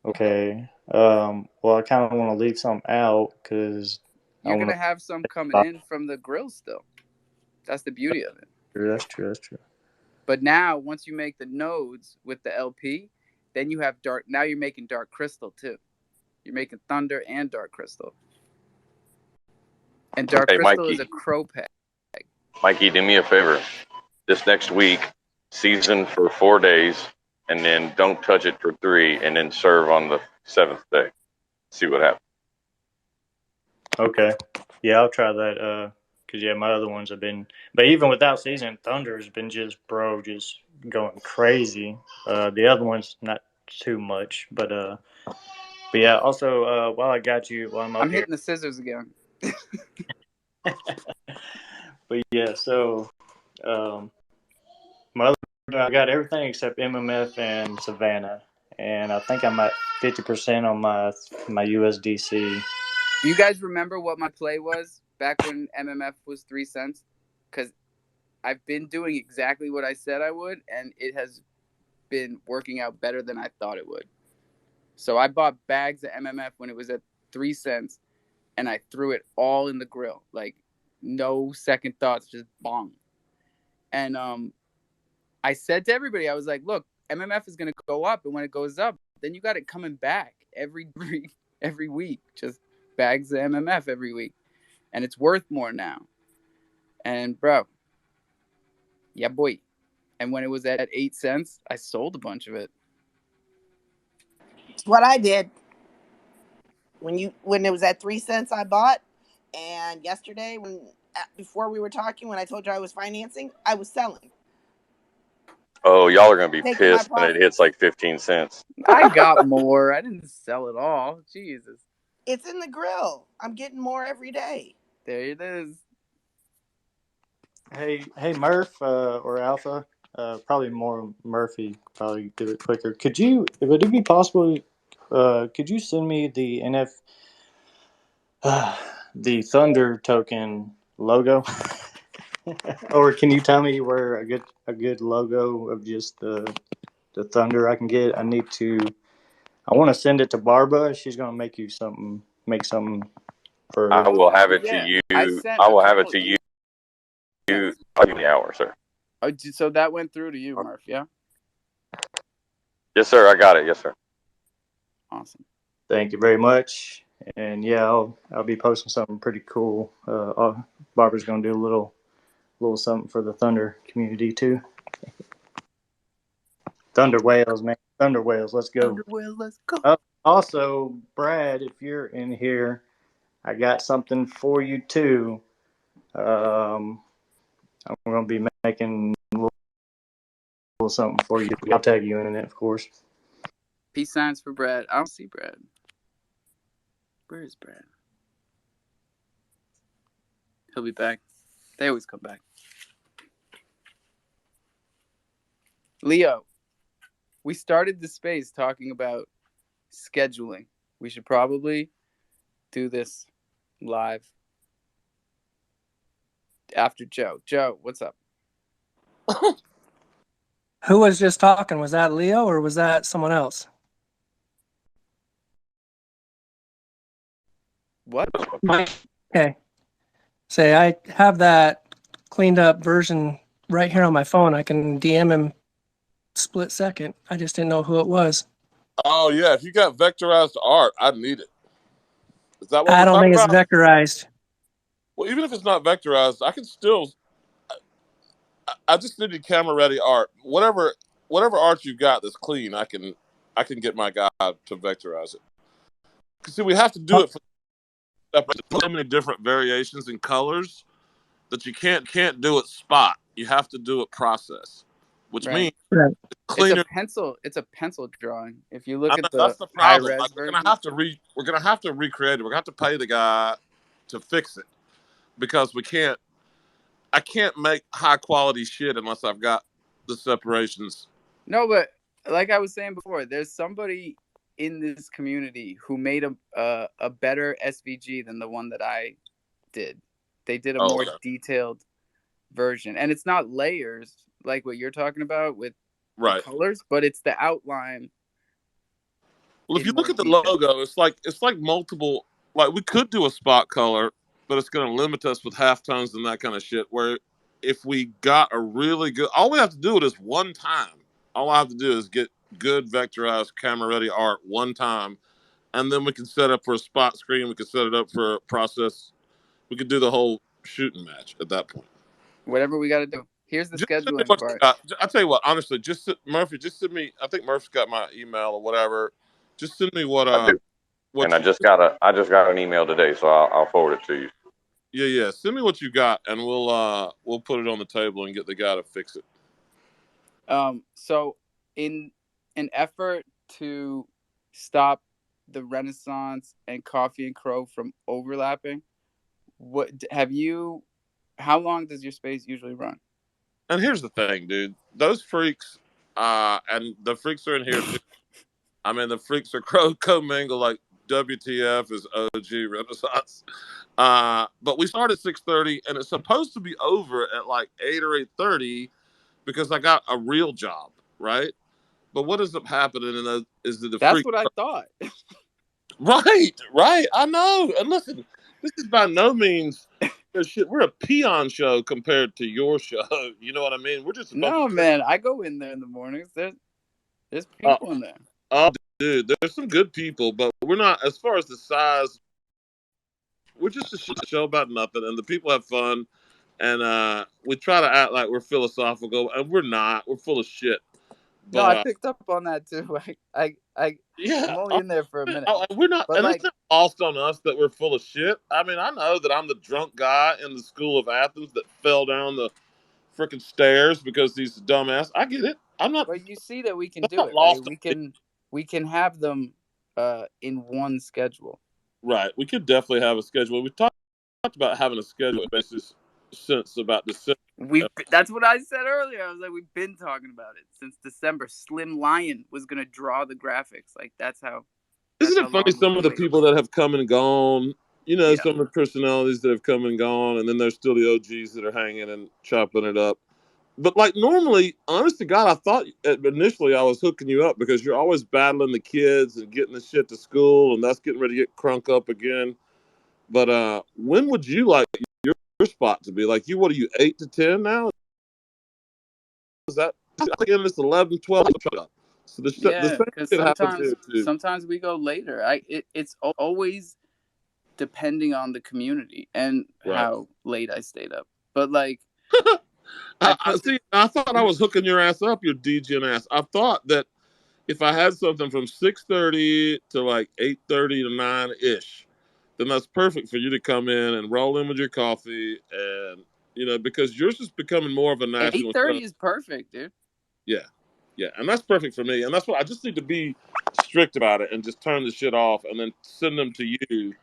okay. Well, I kind of want to leave some out because I You're want gonna have some coming to. in from the grill still. That's the beauty of it. That's true. That's true. But now, once you make the nodes with the LP, then you have dark. Now you're making Dark Crystal too. You're making Thunder and Dark Crystal. And dark Hey, crystal is Mikey, a crow peg. Mikey, do me a favor. This next week, season for 4 days, and then don't touch it for 3, and then serve on the 7th day. See what happens. Okay. Yeah, I'll try that. Cause yeah, my other ones have been, but even without season, Thunder has been just just going crazy. The other ones not too much, but yeah. Also, while I got you, while I'm I'm up here, hitting the scissors again. but yeah. So, um, my other, I got everything except MMF and Savannah, and I think I'm at 50% on my USDC. Do you guys remember what my play was back when MMF was 3 cents? Because I've been doing exactly what I said I would, and it has been working out better than I thought it would. So I bought bags of MMF when it was at 3 cents, and I threw it all in the grill, like no second thoughts, just bong. And I said to everybody, I was like, "Look, MMF is going to go up, and when it goes up, then you got it coming back every week, just bags of MMF every week, and it's worth more now." And bro, yeah, boy. And when it was at 8 cents, I sold a bunch of it. It's what I did. When it was at 3 cents, I bought, and yesterday before we were talking, when I told you I was financing, I was selling. Oh, y'all are going to be Taking my pissed when it profit. hits like 15 cents. I got more. I didn't sell it all. Jesus. It's in the grill. I'm getting more every day. There it is. Hey, Murph or Alpha, probably more Murphy. Probably do it quicker. Would it be possible? Could you send me the Thunder token logo, or can you tell me where a good logo of just the Thunder I can get? I want to send it to Barbara. She's gonna make something I for. will have it to Yeah, you. I sent I a will have it couple to you. emails. I'll give you the hour, sir. Oh, so that went through to you, Murph, yeah? Yes, sir. I got it. Yes, sir. Awesome. Thank you very much. And yeah, I'll be posting something pretty cool. Barbara's gonna do a little something for the Thunder community too. Thunder Whales, man. Thunder Whales, let's go. Underwear, let's go. Also, Brad, if you're in here, I got something for you too. I'm gonna be making a little something for you. I'll tag you in it, of course. Peace signs for Brad. I don't see Brad. Where is Brad? He'll be back. They always come back. Leo, we started the space talking about scheduling. We should probably do this live after Joe. Joe, what's up? Who was just talking? Was that Leo or was that someone else? What? Okay. Say, I have that cleaned up version right here on my phone. I can DM him split second. I just didn't know who it was. Oh yeah, if you got vectorized art, I need it. Is that what I we're don't talking think it's about? vectorized. Well, even if it's not vectorized, I can still. I just need camera ready art. Whatever art you got that's clean, I can get my guy to vectorize it. See, we have to do it for so many different variations and colors that you can't do it spot. You have to do it process, which means Right. it's cleaner. It's a pencil drawing. If you look I know, at the that's the high problem. res Like version, we're gonna have to recreate it. We're gonna have to pay the guy to fix it because I can't make high quality shit unless I've got the separations. no, but like I was saying before, there's somebody in this community who made a better SVG than the one that I did. They did a Oh, more okay. detailed version, and it's not layers like what you're talking about with the Right. colors, but it's the outline. Well, if In you look more at the detail. logo, it's like multiple. Like we could do a spot color, but it's going to limit us with halftones and that kind of shit. Where if we got a really good, all we have to do it is one time. All I have to do is get good vectorized camera ready art one time, and then we can set up for a spot screen. We can set it up for process. We could do the whole shooting match at that point. Whatever we got to do. Here's the Just send me scheduling what you part. got. I tell you what, honestly, Murphy, just send me. I think Murphy's got my email or whatever. Just send me what I do. And I you. just got an email today, so I'll forward it to you. Yeah. Send me what you got, and we'll put it on the table and get the guy to fix it. So in an effort to stop the Renaissance and Coffee and Crow from overlapping, how long does your space usually run? And here's the thing, dude. Those freaks, and the freaks are in here too. I mean, the freaks are co-mingle like WTF is OG Renaissance. But we start at 6:30, and it's supposed to be over at like 8 or 8:30 because I got a real job, right? But what ends up happening is that the That's freaks. what I thought. Right. I know. And listen, this is by no means. We're a peon show compared to your show. You know what I mean? We're just a bunch No, of. man, I go in there in the mornings. There's Oh, people in there. oh, dude, there's some good people, but we're not as far as the size. We're just a show about nothing, and the people have fun, and we try to act like we're philosophical, and we're not. We're full of shit. No, I But picked up on that too. I'm yeah, only in there for a minute. we're not, But and it's like, not lost on us that we're full of shit. I mean, I know that I'm the drunk guy in the school of Athens that fell down the freaking stairs because he's a dumbass. I get it. I'm not. but you see that we can That's do not it, right? lost on me. We can have them in one schedule. Right. We could definitely have a schedule. We talked about having a schedule basis since about December. That's what I said earlier. I was like, we've been talking about it since December. Slim Lion was gonna draw the graphics. Like that's how. Isn't it funny? Long Some of the people that have come and gone. You know, Yeah. some of the personalities that have come and gone, and then there's still the OGs that are hanging and chopping it up. But like normally, honest to God, I thought initially I was hooking you up because you're always battling the kids and getting the shit to school, and that's getting ready to get crunk up again. But when would you like your spot to be? Like you, what are you, 8 to 10 now? Is that I think it's 11, 12? So the same because shit happens here too. sometimes we go later. It's always depending on the community and how late I stayed up. But like, I thought I was hooking your ass up, your DJing ass. I thought that if I had something from 6:30 to like 8:30 to 9 ish, then that's perfect for you to come in and roll in with your coffee, and because yours is becoming more of a national. 8:30 is perfect, dude. Yeah, and that's perfect for me, and that's what I just need to be strict about it and just turn the shit off and then send them to you.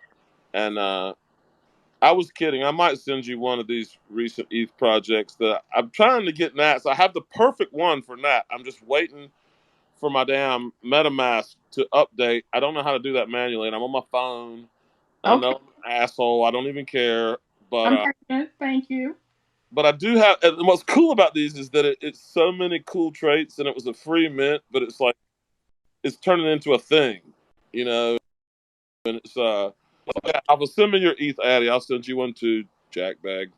And I was kidding. I might send you one of these recent ETH projects that I'm trying to get Nat. So I have the perfect one for Nat. I'm just waiting for my damn MetaMask to update. I don't know how to do that manually, and I'm on my phone. I know I'm an asshole. I don't even care. But thank you. But I do have. And what's cool about these is that it's so many cool traits, and it was a free mint. But it's like it's turning into a thing, And it's yeah, I will send me your ETH, Addy. I'll send you one too, Jack Bag.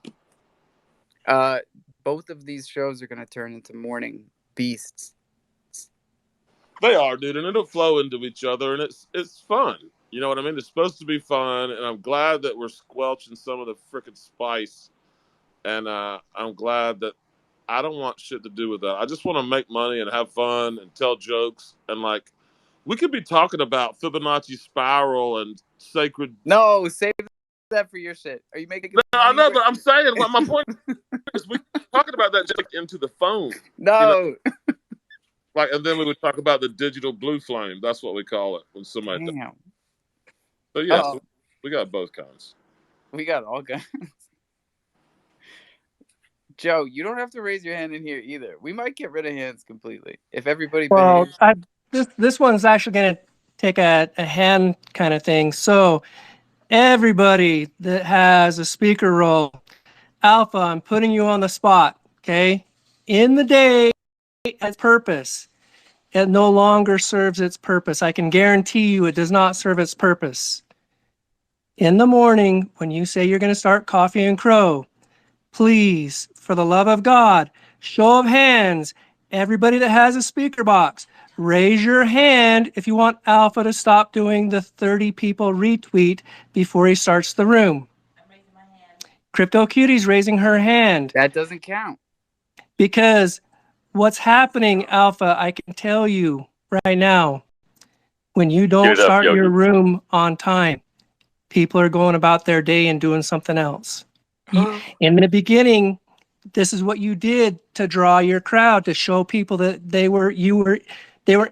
Both of these shows are going to turn into morning beasts. They are, dude, and it'll flow into each other, and it's fun. You know what I mean? It's supposed to be fun, and I'm glad that we're squelching some of the frickin' spice. And I'm glad that I don't want shit to do with that. I just want to make money and have fun and tell jokes. And like, we could be talking about Fibonacci spiral and sacred. No, save that for your shit. Are you making? No, I know, but I'm saying what my point is. We talking about that just into the phone. No. Like, and then we would talk about the digital blue flame. That's what we call it when somebody. Damn. So yeah, so we got both kinds. We got all kinds. Joe, you don't have to raise your hand in here either. We might get rid of hands completely if everybody behaves. This one's actually going to take a hand kind of thing. So everybody that has a speaker role, Alpha, I'm putting you on the spot, okay? In the day, its purpose, it no longer serves its purpose. I can guarantee you it does not serve its purpose. In the morning, when you say you're going to start Coffee and Crow, please, for the love of God, show of hands, everybody that has a speaker box, raise your hand if you want Alpha to stop doing the 30 people retweet before he starts the room. Crypto Cutie's raising her hand. That doesn't count. Because what's happening, Alpha, I can tell you right now, when you don't start your room on time, people are going about their day and doing something else. In the beginning, this is what you did to draw your crowd, to show people that they were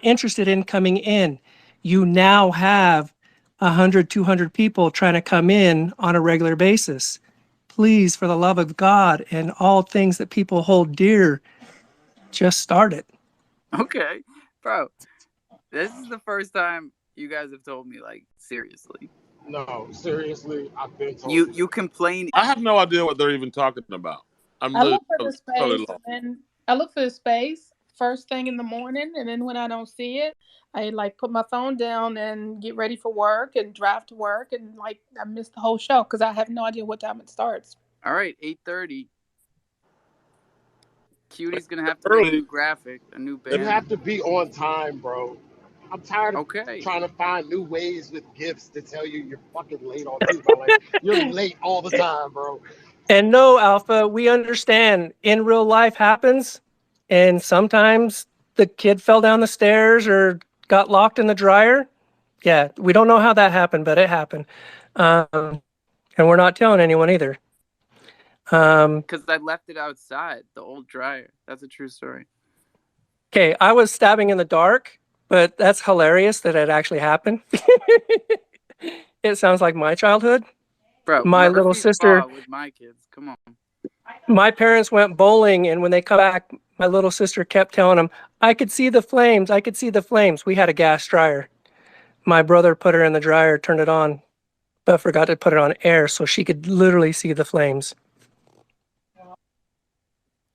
interested in coming in. You now have 100, 200 people trying to come in on a regular basis. Please, for the love of God and all things that people hold dear, just start it. Okay, bro. This is the first time you guys have told me, like, seriously. No, seriously, I've been told You complain. I have no idea what they're even talking about. I'm I look for the totally space, lost. and then I look for the space first thing in the morning, and then when I don't see it, I like put my phone down and get ready for work and drive to work, and like I miss the whole show because I have no idea what time it starts. All right, 8:30. Cutie's gonna have to make a Early. new graphic, a new you banner. have to be on time, bro. I'm tired of Okay. trying to find new ways with gifts to tell you you're fucking late all. Excuse my language. You're late all the time, bro. And no, Alpha, we understand in real life happens. And sometimes the kid fell down the stairs or got locked in the dryer. Yeah, we don't know how that happened, but it happened. And we're not telling anyone either. Because I left it outside, the old dryer. That's a true story. Okay, I was stabbing in the dark, but that's hilarious that it actually happened. It sounds like my childhood. Bro, My little Murphy's sister, Law with my kids. Come on. my parents went bowling, and when they come back, my little sister kept telling them, I could see the flames. I could see the flames. We had a gas dryer. My brother put her in the dryer, turned it on, but forgot to put it on air so she could literally see the flames.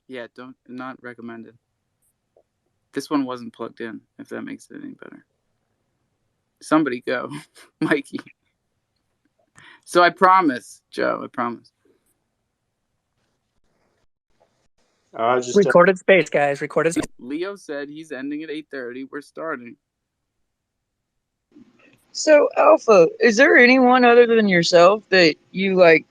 Yeah, not recommended. This one wasn't plugged in, if that makes it any better. Somebody go. Mikey. So I promise, Joe, I promise. Recorded space, guys. Recorded space. Leo said he's ending at 8:30. We're starting. So, Alpha, is there anyone other than yourself that you like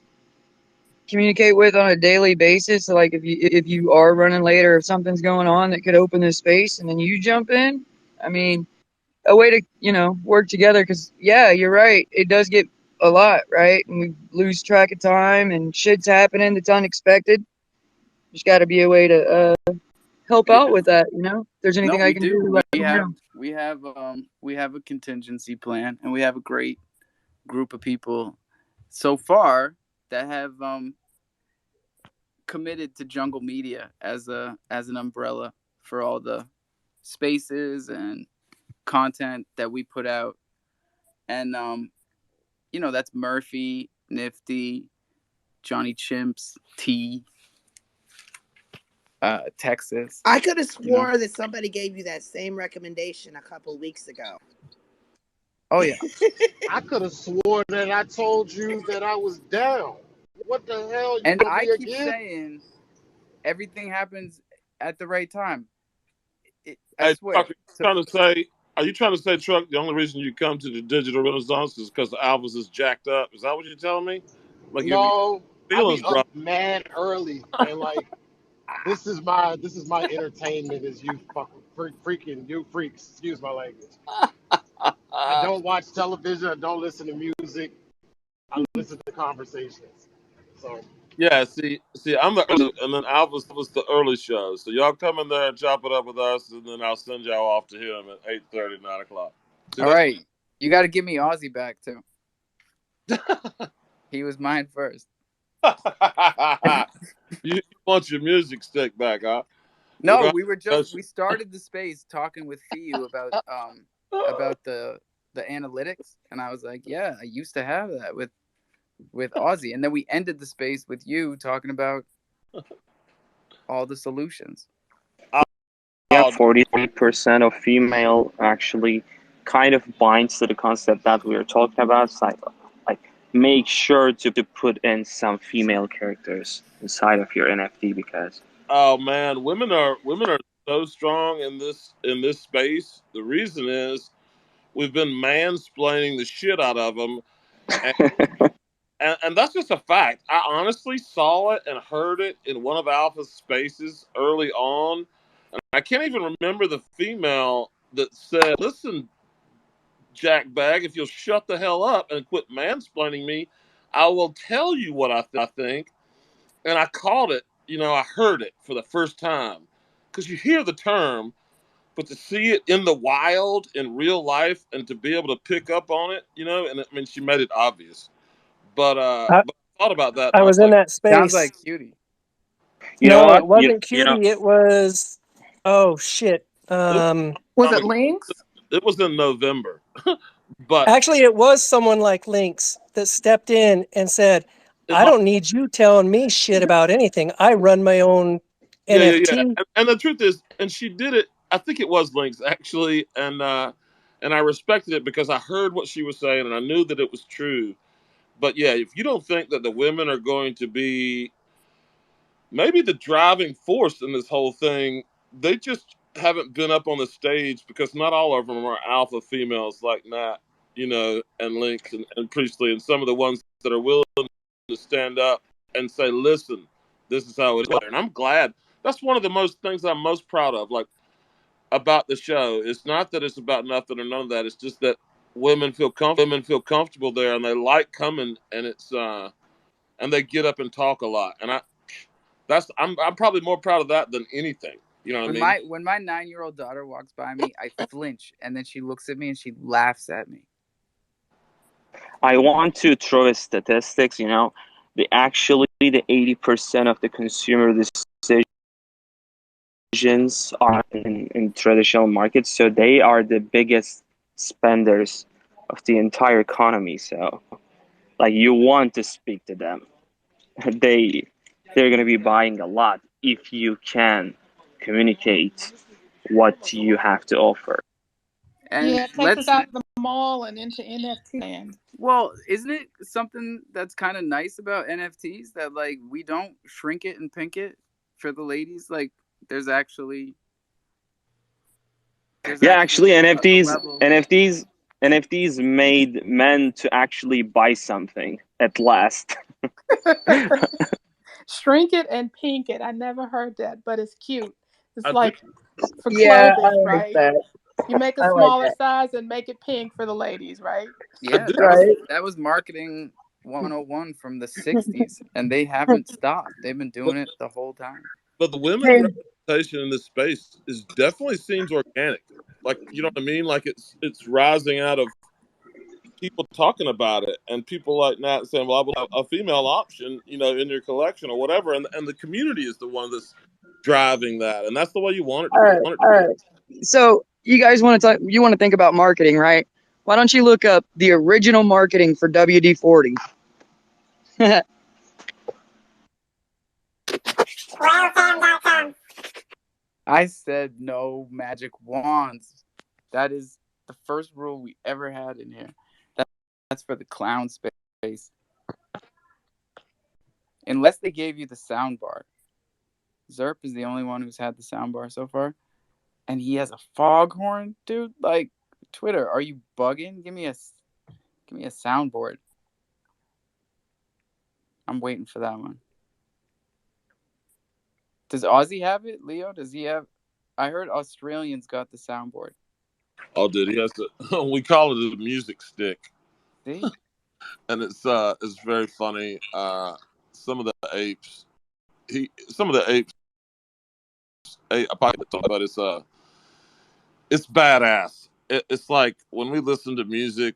communicate with on a daily basis? So, like, if you are running late or if something's going on that could open this space, and then you jump in. I mean, a way to work together. Because yeah, you're right. It does get a lot, right? And we lose track of time, and shit's happening that's unexpected. There's got to be a way to help Yeah. out with that. If there's anything No, I we can do. do, let We me have know. we have a contingency plan, and we have a great group of people so far that have committed to Jungle Media as an umbrella for all the spaces and content that we put out. And that's Murphy, Nifty, Johnny Chimps, T, Texas. I could have sworn that somebody gave you that same recommendation a couple weeks ago. Oh yeah. I could have sworn that I told you that I was down. What the hell? You And want I me keep again? saying everything happens at the right time. I Hey, swear. Truck, are you trying to say, Truck, the only reason you come to the digital renaissance is because the Alphas is jacked up? Is that what you're telling me? Like your No, I be feelings, bro? up mad early, and like this is my entertainment. Is you fucking freaking you freaks? Excuse my language. I don't watch television. I don't listen to music. I listen to conversations. So Yeah, see, I'm the early, and then Alpha's the early show. So y'all come in there and chop it up with us, and then I'll send y'all off to him at 8:30, 9 o'clock. See, All right. You got to give me Ozzy back too. He was mine first. You want your music stick back, huh? No, we started the space talking with Fiu about the analytics, and I was like, yeah, I used to have that with Ozzy, and then we ended the space with you talking about all the solutions. Yeah, 40% of female actually kind of binds to the concept that we were talking about. It's like make sure to put in some female characters inside of your NFT because oh man, women are so strong in this space. The reason is we've been mansplaining the shit out of them, and that's just a fact. I honestly saw it and heard it in one of Alpha's spaces early on, and I can't even remember the female that said, "Listen, Jack Bag, if you'll shut the hell up and quit mansplaining me, I will tell you what I think." And I caught it. I heard it for the first time because you hear the term, but to see it in the wild in real life and to be able to pick up on it, and I mean, she made it obvious. But I thought about that, and I I was was in like, that Sounds space. like cutie. You know No, it what? wasn't You know, cutie. It was, oh shit. it was, Was it comic- Lynx? it was in November, but Actually, it was someone like Lynx that stepped in and said, it I might, don't need you telling me shit about anything. I run my own yeah. NFT. And the truth is, and she did it. I think it was Lynx actually, and I respected it because I heard what she was saying and I knew that it was true. But yeah, if you don't think that the women are going to be maybe the driving force in this whole thing, they just haven't been up on the stage because not all of them are alpha females like Nat, and Lynx and Priestley, and some of the ones that are willing to stand up and say, "Listen, this is how it is." And I'm glad. That's one of the most things I'm most proud of, like about the show. It's not that it's about nothing or none of that. It's just that women feel comfortable there, and they like coming, and and they get up and talk a lot, and I'm probably more proud of that than anything. You know what I When mean? my 9-year-old daughter walks by me, I flinch, and then she looks at me and she laughs at me. I want to throw a statistics. The 80% of the consumer decisions are in traditional markets, so they are the biggest spenders of the entire economy. So, like, you want to speak to them. They they're going to be buying a lot if you can communicate what you have to offer. And Yeah, it takes us out of the mall and into NFT land. well, isn't it something that's kind of nice about NFTs that like we don't shrink it and pink it for the ladies? Like there's actually Yeah, actually, a NFTs level. NFTs NFTs made men to actually buy something at last. Shrink it and pink it. I never heard that, but it's cute. It's I do. like for Yeah, I clothing, like right? that. You make a I like smaller that. size and make it pink for the ladies, right? I Yeah, do. Right. that was marketing 101 from the 60s, and they haven't stopped. They've been But doing it the whole time. the women Hey, representation in this space is definitely seems organic. Like you know what I mean? Like it's rising out of people talking about it and people like Nat saying, "Well, I will have a female option, in your collection or whatever." And the community is the one that's driving that, and that's the way you want it to all be. right, all right. So you guys want to talk? You want to think about marketing, right? Why don't you look up the original marketing for WD-40? I said no magic wands. That is the first rule we ever had in here. That's for the clown space. Unless they gave you the sound bar. Zerp is the only one who's had the sound bar so far. And he has a foghorn, dude. Like, Twitter, are you bugging? Give me a soundboard. I'm waiting for that one. Does Aussie have it? Leo, does he have? I heard Australians got the soundboard. Oh, dude, he has to. We call it a music stick, See? and it's very funny. Some of the apes, some of the apes, I probably talk about it's badass. It's like when we listen to music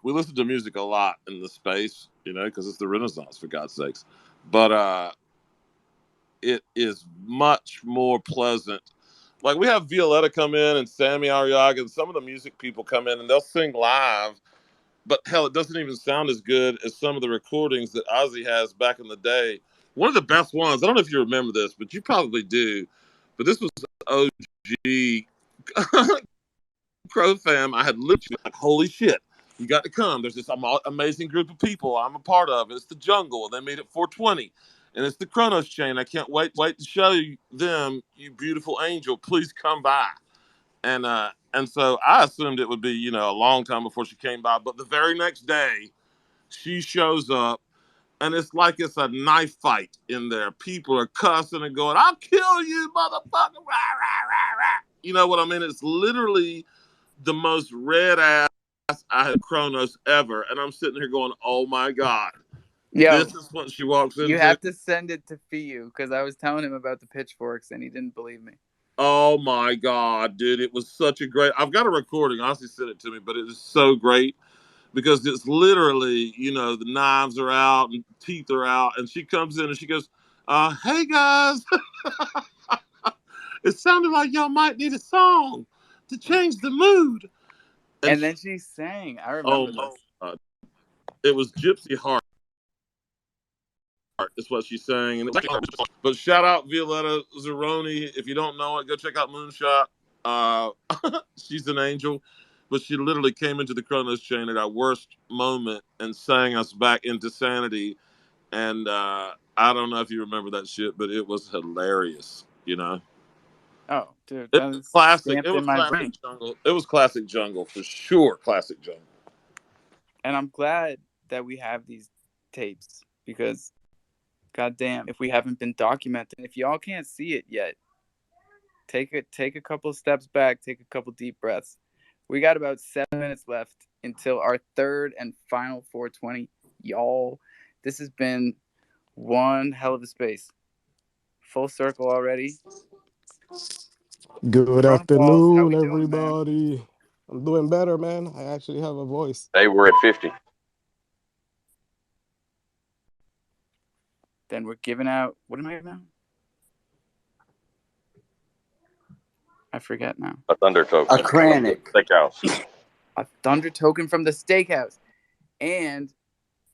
a lot in the space, because it's the Renaissance for God's sakes. But it is much more pleasant. Like we have Violetta come in and Sammy Ariaga and some of the music people come in and they'll sing live, but hell, it doesn't even sound as good as some of the recordings that Ozzy has back in the day. One of the best ones, I don't know if you remember this, but you probably do. But this was OG crofam. I had literally like, holy shit, you got to come. There's this amazing group of people I'm a part of. It's the Jungle. They meet at 420. And it's the Chronos Chain. I can't wait to show you them, you beautiful angel. Please come by. And so I assumed it would be, a long time before she came by. But the very next day, she shows up and it's like it's a knife fight in there. People are cussing and going, "I'll kill you, motherfucker!" Rah, rah, rah, rah. You know what I mean? It's literally the most red ass I had Kronos ever, and I'm sitting here going, "Oh my god, Yo, this is what she walks you into." have to send it to Fiu because I was telling him about the pitchforks and he didn't believe me. Oh my god, dude! It was such a great. I've got a recording. Honestly, sent it to me, but it is so great because it's literally, the knives are out and teeth are out, and she comes in and she goes, "Hey guys, it sounded like y'all might need a song to change the mood." And then she sang. I Oh remember my this. god, it was Gypsy Heart. Is what she's saying. But shout out Violetta Zeroni. If you don't know it, go check out Moonshot. Uh, she's an angel, but she literally came into the Kronos chain at our worst moment and sang us back into sanity. And I don't know if you remember that shit, but it was hilarious. Oh, dude, It that was is classic. It stamped in was my classic brain. jungle. It was classic jungle for sure. Classic jungle. And I'm glad that we have these tapes because, goddamn, if we haven't been documenting, if y'all can't see it yet, take a couple steps back, take a couple deep breaths. We got about 7 minutes left until our third and final 420. Y'all, this has been one hell of a space. Full circle already. Good Grown balls, how afternoon, we doing, man? everybody. I'm doing better, man. I actually have a voice. They were at 50. Then we're giving out. What am I giving out? I forget now. A thunder token. A Kranich. Steakhouse. A thunder token from the steakhouse. And,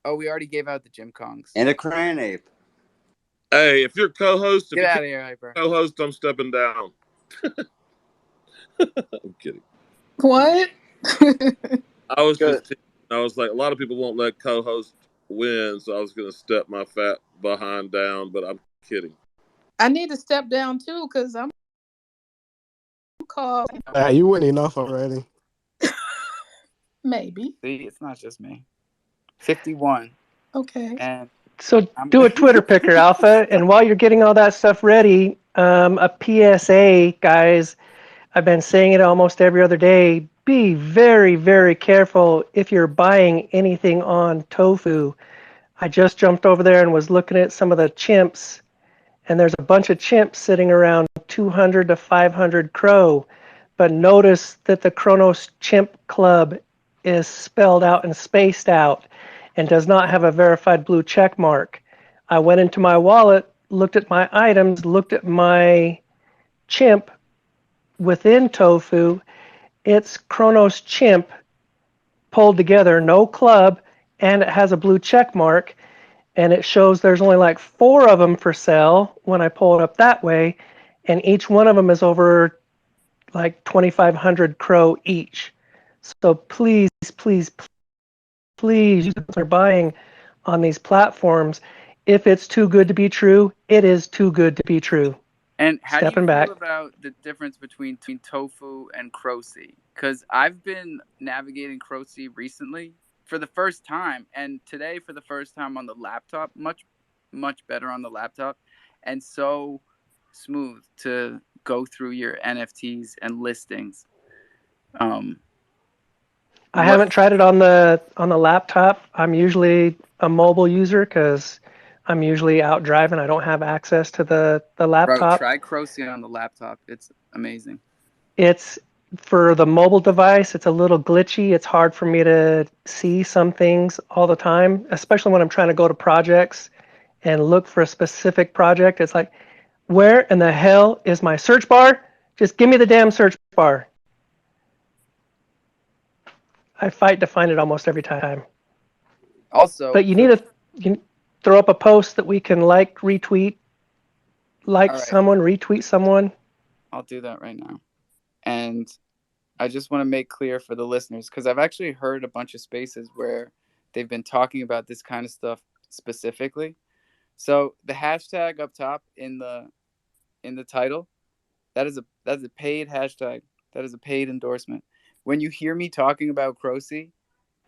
we already gave out the Jim Kongs. And a Cranape. Hey, if you're co-host, Get out of here, Hyper. Co-host, I'm stepping down. I'm kidding. What? I was Good. just, I was like, a lot of people won't let co-host win, so I was going to step my fat behind down, but I'm kidding. I need to step down too because I'm called. You win enough already. Maybe. See, it's not just me. 51. Okay. And So do a Twitter picker, Alpha, and while you're getting all that stuff ready, a PSA, guys. I've been saying it almost every other day. Be very, very careful if you're buying anything on Tofu. I just jumped over there and was looking at some of the chimps, and there's a bunch of chimps sitting around 200 to 500 Crow. But notice that the Kronos Chimp Club is spelled out and spaced out and does not have a verified blue check mark. I went into my wallet, looked at my items, looked at my chimp within Tofu. It's Kronos Chimp pulled together, no club, and it has a blue check mark. And it shows there's only like 4 of them for sale when I pull it up that way. And each one of them is over like 2,500 Crow each. So please, please, please, you are buying on these platforms. If it's too good to be true, it is too good to be true. And how do you feel back. about the difference between Tofu and Crocy? Because I've been navigating Crocy recently for the first time, and today for the first time on the laptop, much, much better on the laptop, and so smooth to go through your NFTs and listings. I haven't tried it on the laptop. I'm usually a mobile user because I'm usually out driving. I don't have access to the laptop. Bro, try Crocy on the laptop. It's amazing. It's for the mobile device. It's a little glitchy. It's hard for me to see some things all the time, especially when I'm trying to go to projects and look for a specific project. It's like, where in the hell is my search bar? Just give me the damn search bar. I fight to find it almost every time. Also, but you need to throw up a post that we can like, retweet, someone, retweet someone. I'll do that right now. And I just want to make clear for the listeners, because I've actually heard a bunch of spaces where they've been talking about this kind of stuff specifically. So the hashtag up top in the title, that's a paid hashtag. That is a paid endorsement. When you hear me talking about Crocy,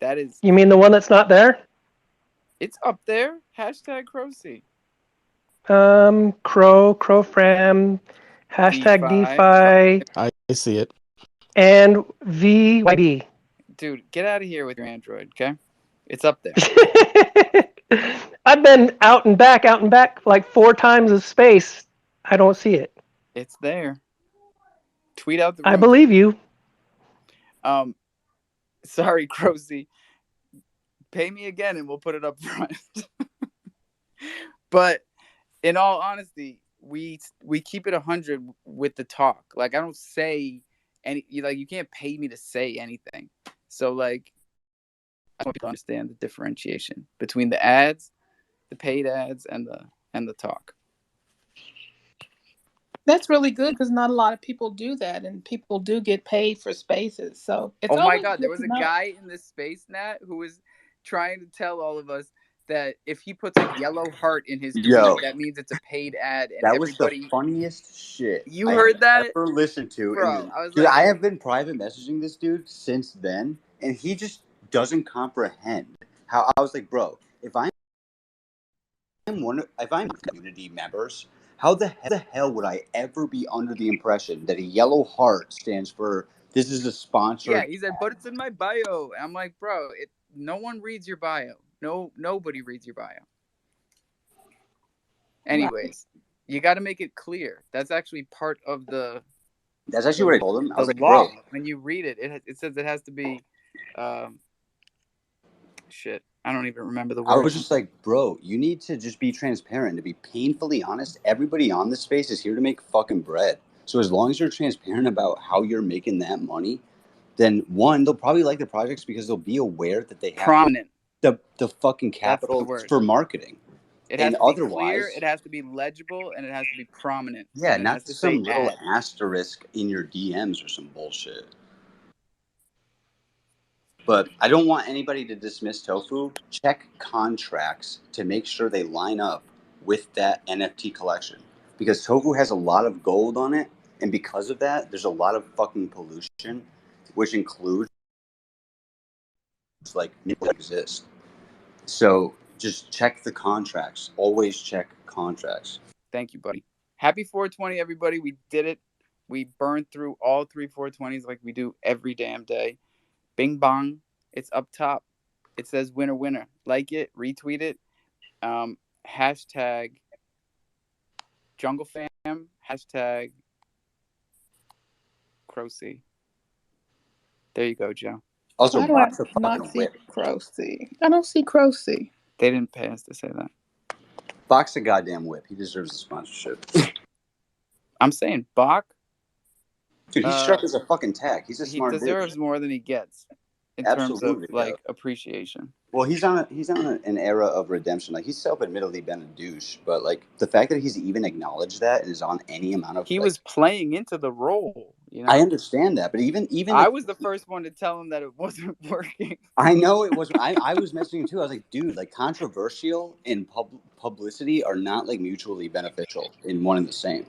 that is. You mean the one that's not there? It's up there. Hashtag Crocy. Crofam, hashtag DeFi, I see it. and VYB. Dude, get out of here with your Android, okay? It's up there. I've been out and back like 4 times as space. I don't see it. It's there. Tweet out the I room. believe you. Sorry, Crocy. Pay me again and we'll put it up front. But in all honesty, we keep it 100 with the talk. Like, I don't say any, like, you can't pay me to say anything. So, like, I want people to understand the differentiation between the ads, the paid ads, and the talk. That's really good because not a lot of people do that, and people do get paid for spaces. So it's Oh my always God, there good was to a know. guy in this space, Nat, who was trying to tell all of us that if he puts a yellow heart in his tweet, that means it's a paid ad, and that was the everybody. funniest shit You I heard have that, ever listened to. bro? I was Dude, like, I have been private messaging this dude since then, and he just doesn't comprehend how. I was like, bro, if I'm community members, how the hell would I ever be under the impression that a yellow heart stands for this is a sponsored? yeah, he said, but it's in my bio. And I'm like, bro, no one reads your bio. Nobody reads your bio. Anyways, you got to make it clear. That's actually part of the. That's actually what I told him. I was like, law. bro, When you read it, it says it has to be. Shit, I don't even remember the word. I was just like, bro, you need to just be transparent. To be painfully honest, everybody on this space is here to make fucking bread. So as long as you're transparent about how you're making that money, then one, they'll probably like the projects because they'll be aware that they have prominent the fucking capital for marketing. It has to be clear, it has to be legible, and it has to be prominent. Yeah, and not just some little asterisk in your DMs or some bullshit. But I don't want anybody to dismiss Tofu. Check contracts to make sure they line up with that NFT collection. Because Tofu has a lot of gold on it, and because of that, there's a lot of fucking pollution, which includes like exist. So just check the contracts. Always check contracts. Thank you, buddy. Happy 420, everybody. We did it. We burned through all 3 420s like we do every damn day. Bing bong. It's up top. It says winner, winner. Like it, retweet it. Hashtag junglefam. Hashtag Crocy. There you go, Joe. Also, Why do I not see Crocy? I don't see Crocy. They didn't pay us to say that. Bach's a goddamn whip. He deserves a sponsorship. I'm saying Bach. Dude, he's sharp as a fucking tack. He's a smart dude. He deserves more than he gets in terms of like appreciation. Well, he's on an era of redemption. Like, he's self-admittedly been a douche, but like the fact that he's even acknowledged that and is on any amount of he was playing into the role. You know, I understand that, but even I was the first one to tell him that it wasn't working. I know it wasn't. I was messaging too. I was like, dude, like controversial and publicity are not like mutually beneficial in one and the same.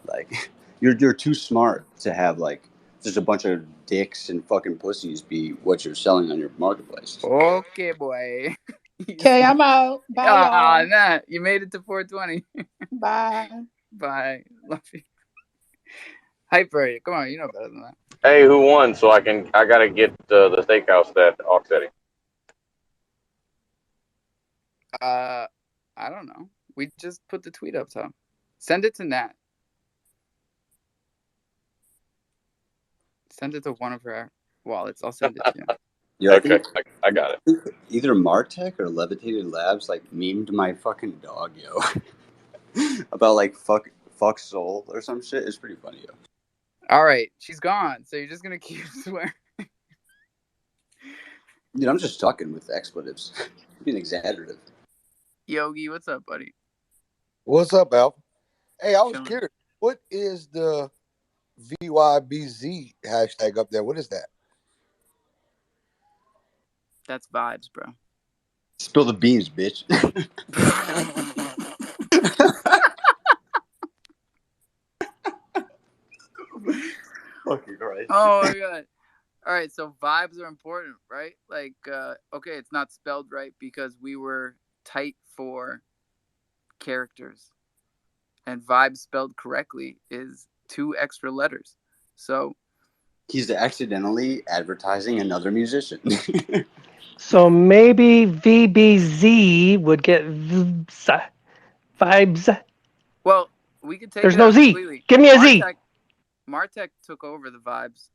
Like, you're too smart to have like just a bunch of dicks and fucking pussies be what you're selling on your marketplace. Okay, boy. Okay, I'm out. Bye, y'all. Nah, you made it to 420. Bye. Bye. Love you. Hyper, come on, you know better than that. Hey, who won? So I gotta get the steakhouse that offsetting. I don't know. We just put the tweet up top. Send it to Nat. Send it to one of her wallets. I'll send it to you. Yeah, okay, I got it. Either Martech or Levitated Labs like memed my fucking dog, yo. About like fuck soul or some shit. It's pretty funny, yo. All right, she's gone, so you're just gonna keep swearing. Dude, I'm just talking with expletives. Being exaggerative. Yogi, what's up, buddy? What's up, Alpha? Hey, I was curious. What is the VYBZ hashtag up there? What is that? That's vibes, bro. Spill the beans, bitch. Fucking Christ. Oh my god. All right, so vibes are important, right? Like, okay, it's not spelled right because we were tight for characters, and vibe spelled correctly is 2 extra letters. So he's accidentally advertising another musician. So maybe VBZ would get vibes. well, we could take There's it no out Z. completely. Give me a Z. Martech took over the vibes.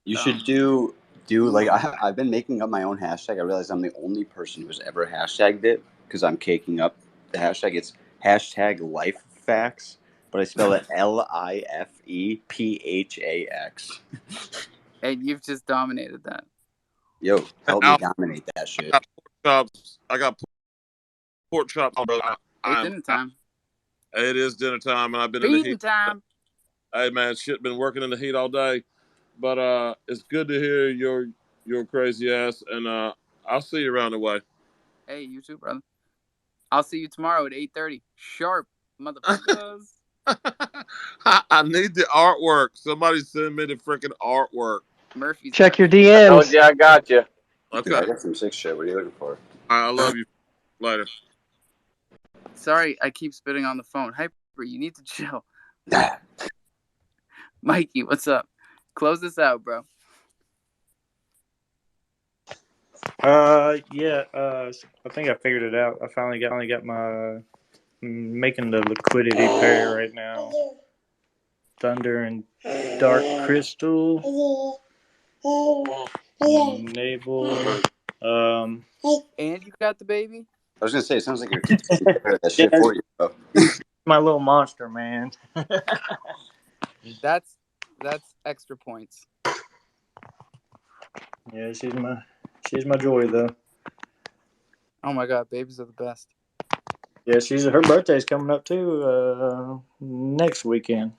You should do like I've been making up my own hashtag. I realize I'm the only person who's ever hashtagged it because I'm caking up the hashtag. It's hashtag life facts, but I spell it LIFEPHAX. And you've just dominated that. Yo, help me dominate that shit. I got pork chops, brother. It's dinner time. It is dinner time, and I've been in the heat. Time. Hey man, shit, been working in the heat all day, but it's good to hear your crazy ass, and I'll see you around the way. Hey, you too, brother. I'll see you tomorrow at 8:30 sharp, motherfuckers. I need the artwork. Somebody send me the freaking artwork. Murphy's check your I told DMs. you I got you. Okay. I got some sick shit. What are you looking for? I love you. Later. Sorry, I keep spitting on the phone. Hyper, you need to chill. Mikey, what's up? Close this out, bro. I think I figured it out. I finally got my making the liquidity pair right now. Thunder and Dark Crystal. Naval. And you got the baby? I was gonna say, it sounds like you're taking care of that shit for you, bro. My little monster, man. That's extra points. Yeah, she's my joy though. Oh my god, babies are the best. Yeah, her birthday's coming up too. Next weekend.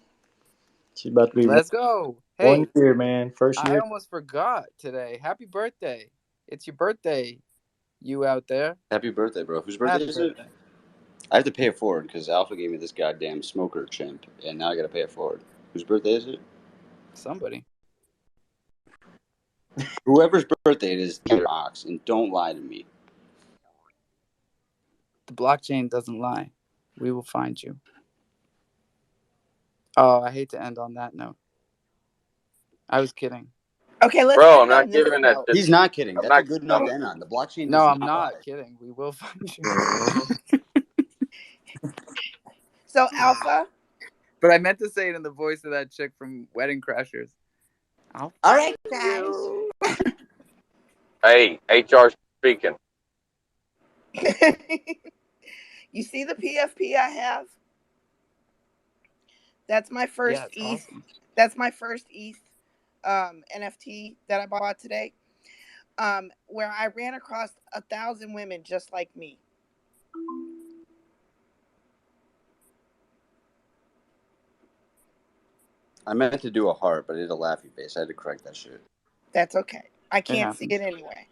She's about to be. Let's go. Hey, 1 year, man. First year. I almost forgot today. Happy birthday! It's your birthday, you out there. Happy birthday, bro. Whose birthday is it? I have to pay it forward because Alpha gave me this goddamn smoker chimp, and now I gotta pay it forward. Whose birthday is it? Somebody. Whoever's birthday it is, they're ox, and don't lie to me. The blockchain doesn't lie. We will find you. Oh, I hate to end on that note. I was kidding. Okay, let's. Bro, I'm not giving that. He's not kidding. That's a good note to end on. The blockchain. No, I'm not kidding. We will find you. So, Alpha. But I meant to say it in the voice of that chick from Wedding Crashers. All right, guys. Hey, HR speaking. You see the PFP I have? That's my first ETH. Awesome. That's my first ETH NFT that I bought today. Where I ran across 1,000 women just like me. I meant to do a heart, but I did a laughy face. I had to correct that shit. That's okay. I can't see it anyway.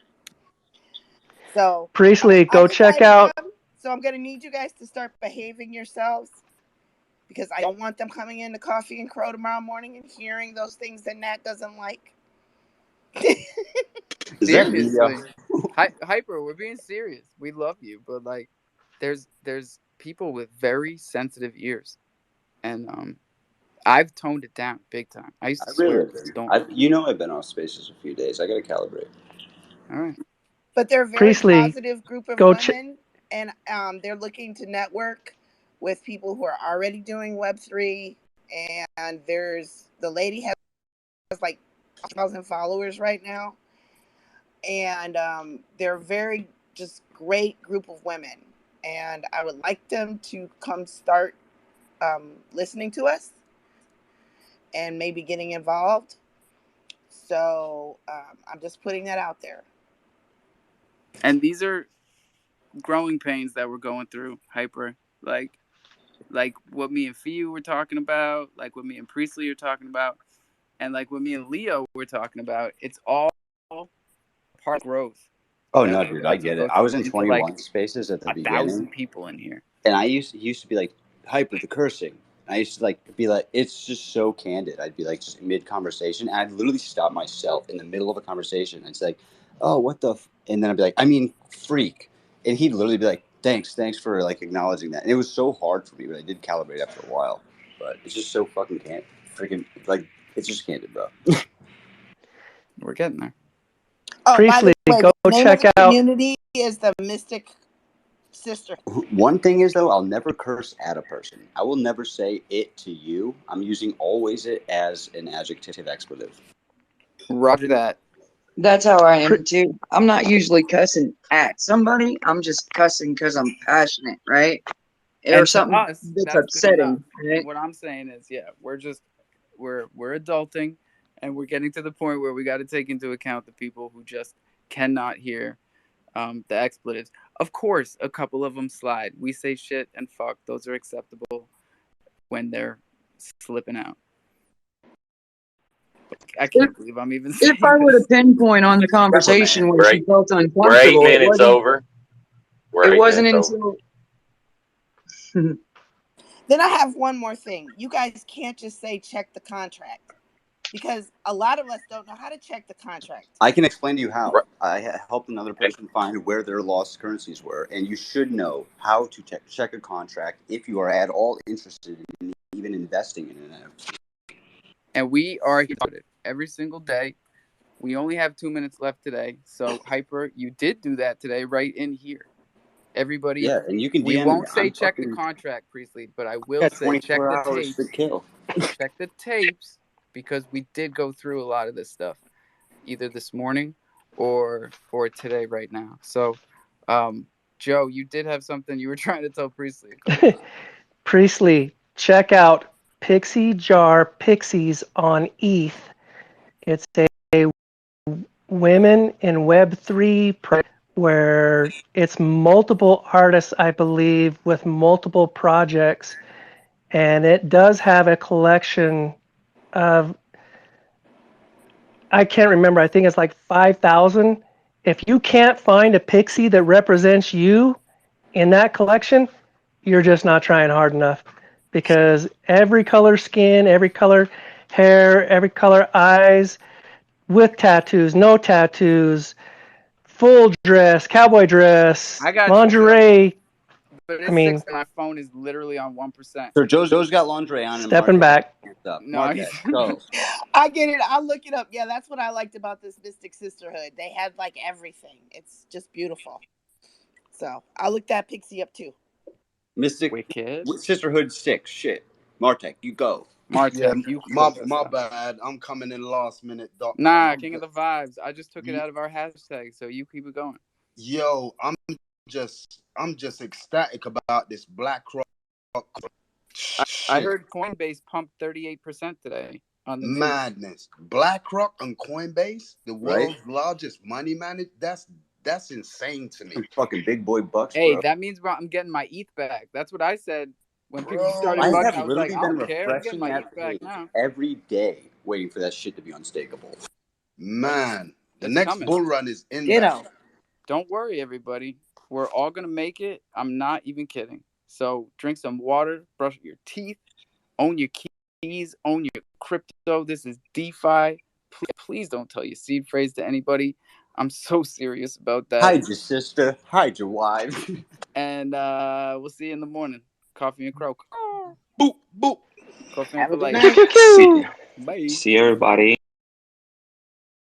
So Priestley, go check out. So I'm gonna need you guys to start behaving yourselves because I don't want them coming into Coffee and Crow tomorrow morning and hearing those things that Nat doesn't like. Seriously, Hyper, we're being serious. We love you, but like, there's people with very sensitive ears, and I've toned it down big time. I used to swear. I've been off Spaces a few days. I gotta calibrate. All right. But they're a very positive group of women, and they're looking to network with people who are already doing Web3. And there's the lady has like 1,000 followers right now, and they're a very just great group of women. And I would like them to come start listening to us and maybe getting involved. So I'm just putting that out there. And these are growing pains that we're going through, Hyper. Like what me and Fiu were talking about, like what me and Priestley are talking about, and like what me and Leo were talking about. It's all part of growth. Oh no, dude, I get it. I was in 21 Spaces at the beginning. 1,000 people in here, and he used to be like Hyper the cursing. I used to be like, it's just so candid. I'd be like just mid conversation, and I'd literally stop myself in the middle of a conversation and say, "Oh, what the?" And then I'd be like, "I mean, freak," and he'd literally be like, Thanks for like acknowledging that. And it was so hard for me, but I did calibrate after a while. But it's just so fucking it's just candid, bro. We're getting there. Oh, Priestley, by the way, go the name check of the out. community is the Mystic Sister. One thing is though, I'll never curse at a person. I will never say it to you. I'm using always it as an adjective expletive. Roger that. That's how I am too. I'm not usually cussing at somebody. I'm just cussing because I'm passionate, right? Or And to something us, that's that's good enough. upsetting, right? What I'm saying is, yeah, we're adulting, and we're getting to the point where we got to take into account the people who just cannot hear the expletives. Of course, a couple of them slide. We say shit and fuck; those are acceptable when they're slipping out. I can't believe I'm even saying If I were to this. pinpoint on the conversation where she felt We're 8 uncomfortable, minutes over. We're it 8 wasn't minutes over. until Then I have one more thing. You guys can't just say check the contract, because a lot of us don't know how to check the contract. I can explain to you how. I helped another person find where their lost currencies were, and you should know how to check a contract if you are at all interested in even investing in an NFT. And we are here about it every single day. We only have 2 minutes left today. So, Hyper, you did do that today right in here. Everybody, Yeah, and you can we DM won't me. say check the contract, Priestley, but I will got say check 24 the hours tapes. to kill. Check the tapes, because we did go through a lot of this stuff either this morning or today right now. So, Joe, you did have something you were trying to tell Priestley. Priestley, check out Pixie Jar Pixies on ETH. It's a women in Web3 where it's multiple artists, I believe, with multiple projects. And it does have a collection of, I can't remember, I think it's like 5,000. If you can't find a pixie that represents you in that collection, you're just not trying hard enough, because every color skin, every color hair, every color eyes, with tattoos, no tattoos, full dress, cowboy dress, I got lingerie. You, but it's 6 and my phone is literally on 1%. So Joe's got lingerie on and stepping back. No, Go. I get it. I'll look it up. Yeah, that's what I liked about this Mystic Sisterhood. They had like everything. It's just beautiful. So I'll look that Pixie up too. Mystic Wicked. Sisterhood 6. Shit. Martek, you go. Martek, yeah, you my bad. I'm coming in last minute. Nah, King of the Vibes. I just took it out of our hashtag, so you keep it going. Yo, I'm just ecstatic about this BlackRock. I heard Coinbase pumped 38% today on the news. Madness. BlackRock and Coinbase, the world's largest money manager. That's insane to me. Some fucking big boy bucks, hey, bro. that means I'm getting my ETH back. That's what I said when people Bro, started I bugging. have I was literally like, I been don't care. I'm getting refreshing my that ETH back page now. every day, waiting for that shit to be unstakeable. Man, the It's next coming. bull run is in. Don't worry, everybody. We're all gonna make it. I'm not even kidding. So drink some water, brush your teeth, own your keys, own your crypto. This is DeFi. Please don't tell your seed phrase to anybody. I'm so serious about that. Hide your sister. Hide your wife. And we'll see you in the morning. Coffee and croak. Boop, boop. Coffee Have for a good life. night. Bye. See everybody.